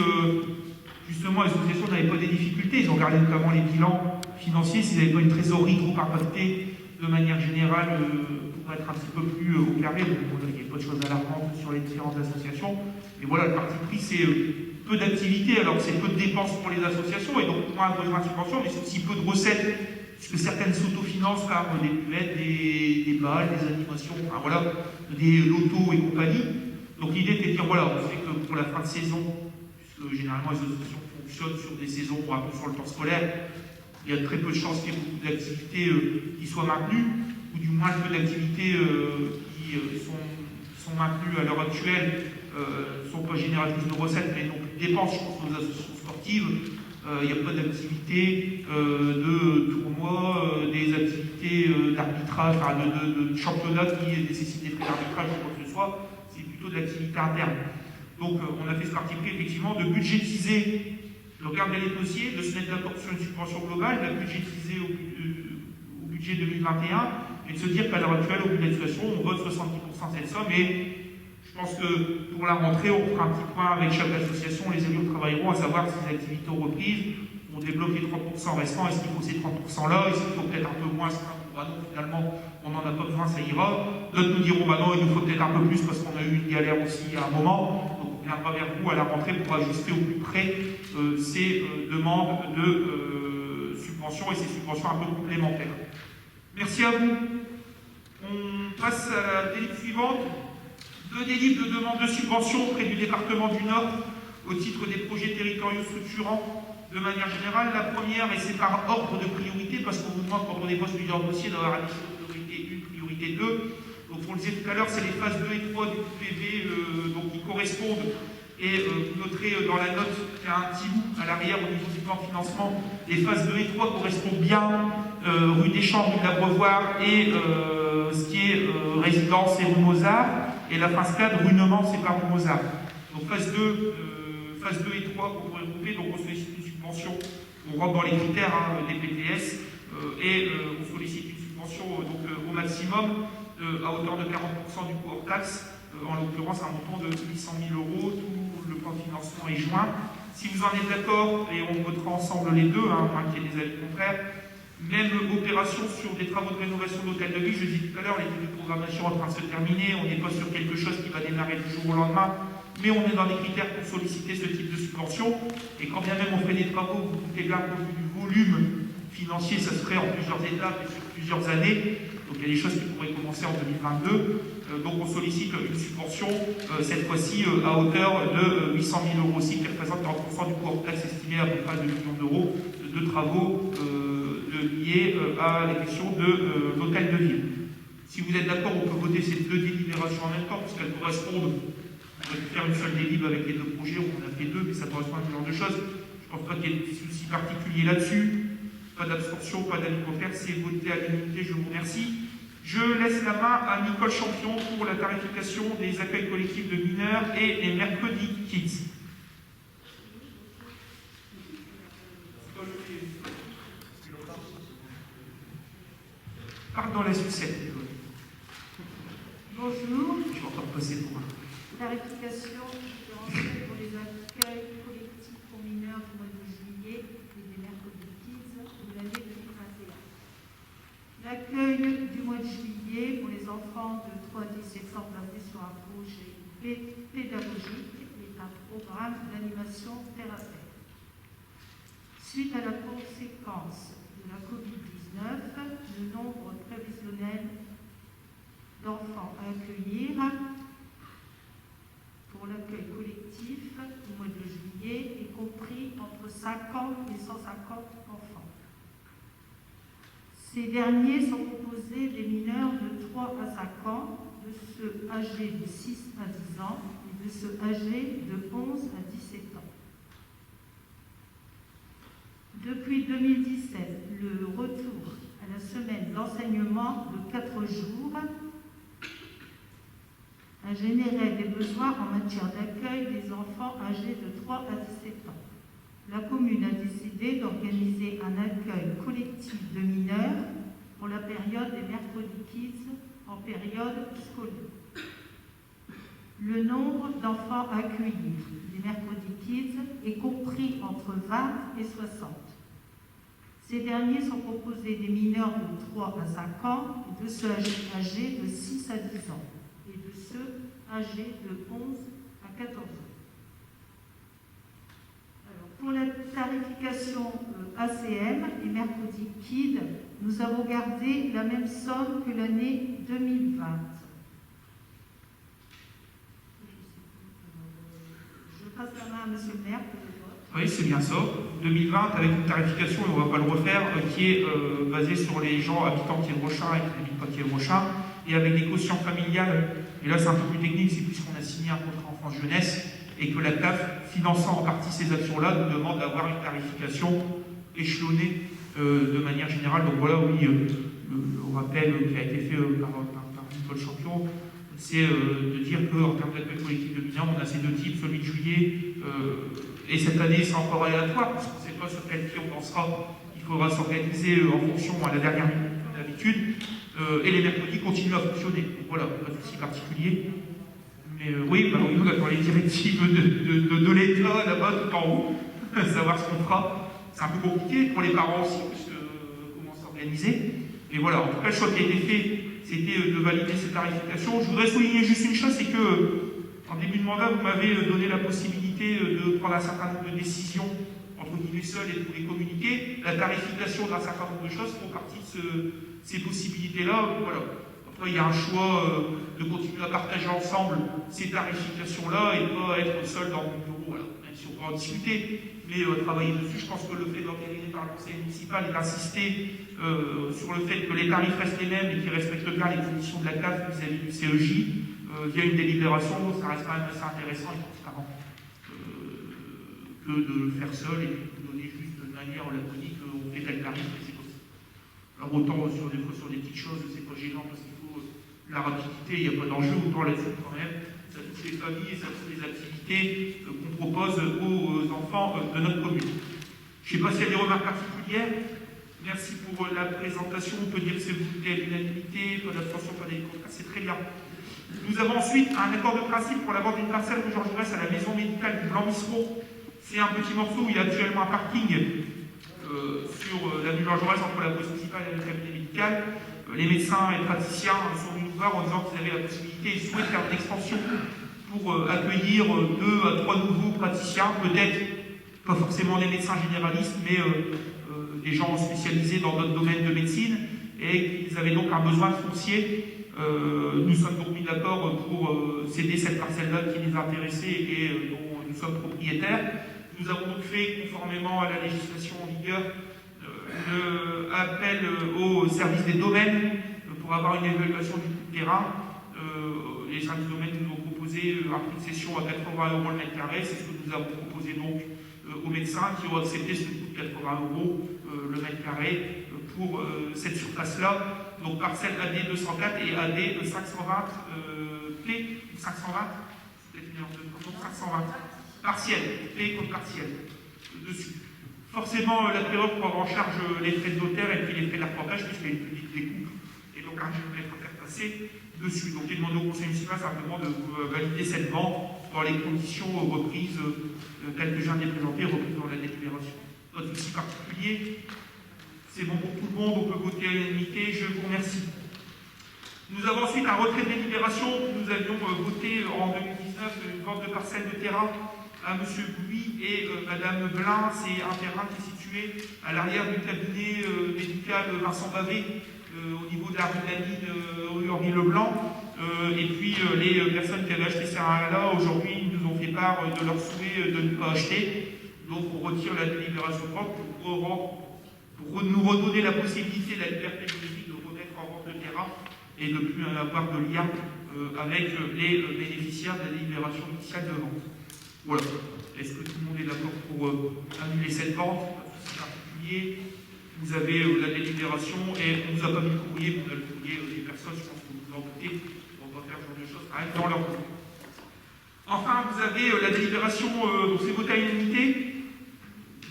justement, les associations n'avaient pas des difficultés. Ils ont regardé notamment les bilans financiers, s'ils n'avaient pas une trésorerie trop impactée de manière générale pour être un petit peu plus au carré. Donc, il n'y a pas de choses alarmantes sur les différentes associations. Et voilà, le parti pris, c'est peu d'activités, alors c'est peu de dépenses pour les associations, et donc moins besoin de subventions, mais c'est aussi peu de recettes, puisque certaines s'autofinancent par des buvettes, des balles, des animations, enfin voilà, des lotos et compagnie. Donc l'idée était de dire, voilà, on sait que pour la fin de saison, puisque généralement les associations fonctionnent sur des saisons un peu sur le temps scolaire, il y a très peu de chances qu'il y ait beaucoup d'activités qui soient maintenues, ou du moins peu d'activités qui sont maintenues à l'heure actuelle, ne sont pas génératrices de recettes, mais non plus de dépenses. Je pense aux associations sportives, Il n'y a pas d'activité de tournoi, des activités d'arbitrage, enfin de championnat qui nécessitent des frais d'arbitrage ou quoi que ce soit. C'est plutôt de l'activité interne. Donc on a fait ce parti pris effectivement de budgétiser, de regarder les dossiers, de se mettre d'accord sur une subvention globale, de la budgétiser au budget 2021 et de se dire qu'à l'heure actuelle, au bout de la situation, on vote 70% de cette somme et je pense que pour la rentrée, on fera un petit point avec chaque association, les élus travailleront à savoir si les activités ont repris, on débloque les 30% restants, est-ce qu'il faut ces 30% là, est-ce qu'il faut peut-être un peu moins, bah non, finalement, on n'en a pas besoin, ça ira. D'autres nous diront, bah non, il nous faut peut-être un peu plus parce qu'on a eu une galère aussi à un moment. Donc on viendra vers vous à la rentrée pour ajuster au plus près ces demandes de subventions et ces subventions un peu complémentaires. Merci à vous. On passe à la délibération suivante. 2 délibres de demande de subvention auprès du département du Nord au titre des projets territoriaux structurants de manière générale. La première, et c'est par ordre de priorité, parce qu'on vous demande quand on dépose plusieurs dossiers d'avoir un priorité 1, priorité 2. Donc on le disait tout à l'heure, c'est les phases 2 et 3 du PV donc, qui correspondent. Et vous noterez dans la note qu'il y a un petit bout à l'arrière au niveau du plan de financement. Les phases 2 et 3 correspondent bien rue des Champs, rue de l'Abreuvoir et ce qui est résidence et rue Mozart. Et la phase 4, rue Neumann, c'est par rue Mozart. Donc phase 2 et 3 qu'on pourrait regrouper, donc on sollicite une subvention, on rentre dans les critères des PTS, et on sollicite une subvention donc, au maximum à hauteur de 40% du coût hors taxe, en l'occurrence un montant de 800 000 €, tout le plan de financement est joint. Si vous en êtes d'accord, et on votera ensemble les deux, moins qu'il y ait des avis contraires, même opération sur des travaux de rénovation d'hôtel de ville, je disais tout à l'heure, l'étude de programmation est en train de se terminer, on n'est pas sur quelque chose qui va démarrer du jour au lendemain, mais on est dans les critères pour solliciter ce type de subvention, et quand bien même on fait des travaux, vous doutez bien qu'au vu du volume financier, ça se ferait en plusieurs étapes et sur plusieurs années, donc il y a des choses qui pourraient commencer en 2022, donc on sollicite une subvention, cette fois-ci à hauteur de 800 000 € aussi, qui représente 40% du coût hors taxe estimé à peu près 2 millions d'euros de travaux liés à la question de l'hôtel de ville. Si vous êtes d'accord, on peut voter ces 2 délibérations en même temps, parce qu'elles correspondent. On peut faire une seule délib avec les 2 projets, on en a fait 2, mais ça correspond à ce genre de choses. Je ne pense pas qu'il y ait des soucis particuliers là-dessus. Pas d'abstention, pas d'avis contraire, c'est voté à l'unanimité, je vous remercie. Je laisse la main à Nicole Champion pour la tarification des accueils collectifs de mineurs et les mercredis kids. Part dans la sucette. Bonjour. Je vais encore passer pour un. Tarification pour les accueils collectifs pour mineurs du mois de juillet et des mercredis kids de l'année 2021. L'accueil du mois de juillet pour les enfants de 3 à 17 ans basé sur un projet pédagogique et un programme d'animation thérapeutique. Suite à la conséquence de la Covid-19, le nombre prévisionnel d'enfants à accueillir pour l'accueil collectif au mois de juillet est compris entre 50 et 150 enfants. Ces derniers sont composés des mineurs de 3 à 5 ans, de ceux âgés de 6 à 10 ans et de ceux âgés de 11 à 17 ans. Depuis 2017, le retour à la semaine d'enseignement de 4 jours a généré des besoins en matière d'accueil des enfants âgés de 3 à 17 ans. La commune a décidé d'organiser un accueil collectif de mineurs pour la période des mercredis kids en période scolaire. Le nombre d'enfants accueillis des mercredis kids est compris entre 20 et 60. Ces derniers sont composés des mineurs de 3 à 5 ans et de ceux âgés de 6 à 10 ans et de ceux âgés de 11 à 14 ans. Alors, pour la tarification ACM et mercredi KID, nous avons gardé la même somme que l'année 2020. Je passe la main à Monsieur le maire pour le vote. Oui, c'est bien ça. 2020, avec une tarification, et on ne va pas le refaire, qui est basée sur les gens habitant Thiers-Rochin et qui n'habitent pas Thiers-Rochin, et avec des quotients familiales. Et là, c'est un peu plus technique, c'est puisqu'on a signé un contrat enfance-jeunesse, et que la CAF, finançant en partie ces actions-là, nous demande d'avoir une tarification échelonnée de manière générale. Donc voilà, oui, le rappel qui a été fait par Nicole Champion, c'est de dire qu'en termes d'accueil collectif de mineurs, on a ces deux types, celui de juillet, et cette année c'est encore aléatoire, parce qu'on ne sait pas sur quel pied on dansera, il faudra s'organiser en fonction à la dernière minute comme d'habitude, et les mercredis continuent à fonctionner. Donc voilà, pas de souci particulier. Mais oui, on attend les directives de l'État là-bas tout en haut, savoir ce qu'on fera. C'est un peu compliqué pour les parents aussi, parce que comment s'organiser. Et voilà, en tout cas, le choix qui a été fait, c'était de valider cette tarification. Je voudrais souligner juste une chose, c'est que en début de mandat, vous m'avez donné la possibilité de prendre un certain nombre de décisions, entre guillemets seules, et de vous les communiquer. La tarification d'un certain nombre de choses font partie de ces possibilités-là. Voilà. Après, il y a un choix de continuer à partager ensemble ces tarifications-là et pas être seul dans mon bureau. Voilà. Même si on peut en discuter, mais travailler dessus, je pense que le fait d'organiser par le conseil municipal et d'insister sur le fait que les tarifs restent les mêmes et qu'ils respectent bien les conditions de la CAF vis-à-vis du CEJ, via une délibération, ça reste quand même assez intéressant et transparent que de le faire seul et de donner juste de manière laconique, on fait tel tarif et c'est possible. Alors autant des fois sur des petites choses, c'est pas gênant parce qu'il faut la rapidité, il n'y a pas d'enjeu, autant là-dessus quand même, ça touche les familles et ça touche les activités qu'on propose aux enfants de notre commune. Je ne sais pas s'il y a des remarques particulières. Merci pour la présentation. On peut dire que c'est voté à l'unanimité, pas d'abstention, pas des contrats, c'est très bien. Nous avons ensuite un accord de principe pour la vente d'une parcelle rue Georges Jaurès à la maison médicale du Blanc-Misseron. C'est un petit morceau où il y a actuellement un parking sur l'avenue Georges Jaurès entre la police municipale et le cabinet médical. Les médecins et praticiens sont venus nous voir en disant qu'ils avaient la possibilité et souhaitent faire une extension pour accueillir 2 à 3 nouveaux praticiens, peut-être pas forcément des médecins généralistes, mais des gens spécialisés dans d'autres domaines de médecine, et qu'ils avaient donc un besoin foncier. Nous sommes donc mis d'accord pour céder cette parcelle-là qui les intéressait et dont nous sommes propriétaires. Nous avons donc fait, conformément à la législation en vigueur, appel au service des domaines pour avoir une évaluation du coût de terrain. Les services de domaines nous ont proposé un prix de cession à 80 € le mètre carré. C'est ce que nous avons proposé donc aux médecins qui ont accepté ce coût de 80 € le mètre carré pour cette surface-là. Donc parcelle AD 204 et AD 520 P 520, peut-être une erreur de nom, 520 partiel, P comme partiel dessus. Forcément, l'acquéreur prend en charge les frais de notaire et puis les frais d'arpentage puisqu'il y a une petite découpe et donc un géomètre à faire passer dessus. Donc il demande au conseil municipal simplement de valider cette vente dans les conditions reprises telles que je viens de les présenter, reprises dans la délibération. Pas de souci particulier. C'est bon pour tout le monde, on peut voter à l'unanimité, je vous remercie. Nous avons ensuite un retrait de délibération. Nous avions voté en 2019 une vente de parcelles de terrain à M. Bouy et Mme Blin. C'est un terrain qui est situé à l'arrière du cabinet médical Vincent Bavé, au niveau de la rue de la Mine, rue Henri Leblanc. Et puis les personnes qui avaient acheté ces terrain-là, aujourd'hui, nous ont fait part de leur souhait de ne pas acheter. Donc on retire la délibération de vente pour nous redonner la possibilité, la liberté juridique de remettre en vente le terrain et de ne plus avoir de lien avec les bénéficiaires de la délibération initiale de vente. Voilà. Est-ce que tout le monde est d'accord pour annuler cette vente? C'est particulier. Vous avez la délibération et on ne vous a pas mis le courrier, mais on a le courrier des personnes, je pense que vous en doutez, on va faire ce genre de choses dans leur groupe. Enfin, vous avez la délibération, donc c'est voté à l'unanimité.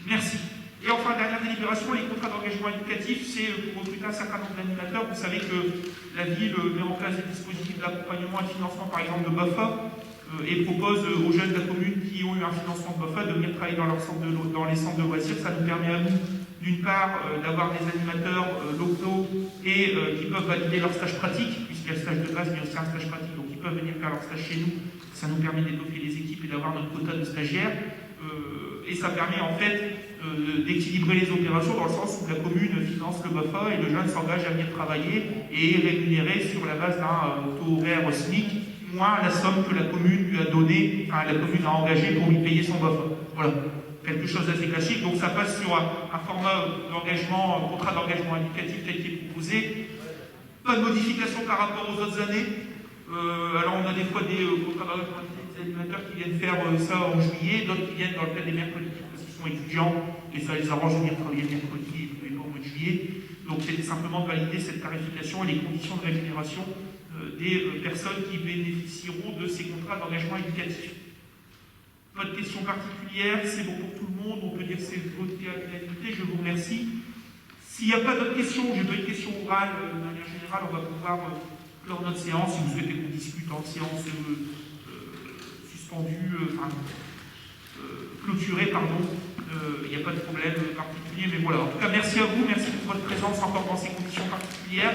Merci. Et enfin, dernière délibération, les contrats d'engagement éducatif, c'est pour recruter un certain nombre d'animateurs. Vous savez que la ville met en place des dispositifs d'accompagnement et de financement, par exemple de BAFA, et propose aux jeunes de la commune qui ont eu un financement de BAFA de venir travailler dans les centres de loisirs. Ça nous permet à nous, d'une part, d'avoir des animateurs locaux et qui peuvent valider leur stage pratique, puisqu'il y a le stage de base, mais aussi un stage pratique, donc ils peuvent venir faire leur stage chez nous. Ça nous permet d'étoffer les équipes et d'avoir notre quota de stagiaires. Et ça permet en fait d'équilibrer les opérations dans le sens où la commune finance le BAFA et le jeune s'engage à venir travailler et est rémunéré sur la base d'un taux horaire SMIC, moins la somme que la commune lui a donnée, enfin la commune a engagé pour lui payer son BAFA. Voilà, quelque chose d'assez classique. Donc ça passe sur un format d'engagement, contrat d'engagement indicatif tel qu'il est proposé. Pas de modification par rapport aux autres années. Alors on a des fois des contrats d'engagement indicatif animateurs qui viennent faire ça en juillet, d'autres qui viennent dans le cadre des mercredis, parce qu'ils sont étudiants, et ça les arrange de venir travailler le mercredi et pas au mois de juillet. Donc c'était simplement de valider cette tarification et les conditions de rémunération des personnes qui bénéficieront de ces contrats d'engagement éducatif. Pas de questions particulières, c'est bon pour tout le monde, on peut dire que c'est voté à l'unanimité, je vous remercie. S'il n'y a pas d'autres questions, j'ai pas une question orale, de manière générale, on va pouvoir clore notre séance. Si vous souhaitez qu'on discute en séance suspendue, clôturée, pardon, il n'y a pas de problème particulier, mais voilà. En tout cas, merci à vous, merci pour votre présence encore dans ces conditions particulières.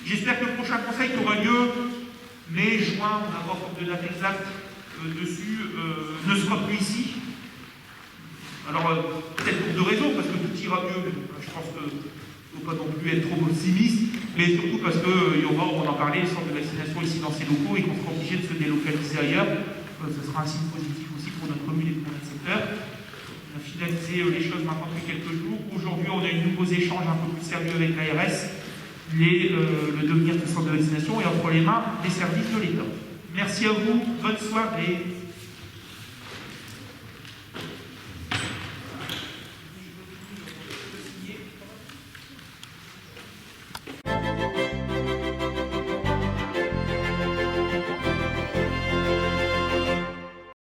J'espère que le prochain conseil qui aura lieu, mai, juin, on n'a pas encore de date exacte dessus, ne sera plus ici. Alors, peut-être pour deux raisons, parce que tout ira mieux, mais je pense qu'il ne faut pas non plus être trop optimiste, mais surtout parce qu'il y aura, on en parlait, les centres de vaccination ici dans ces locaux et qu'on sera obligé de se délocaliser ailleurs. Ce sera un signe positif aussi pour notre commune et pour notre secteur. On a finalisé les choses maintenant depuis quelques jours. Aujourd'hui, on a eu de nouveaux échanges un peu plus sérieux avec l'ARS, le devenir du centre de vaccination et entre les mains des services de l'État. Merci à vous, bonne soirée.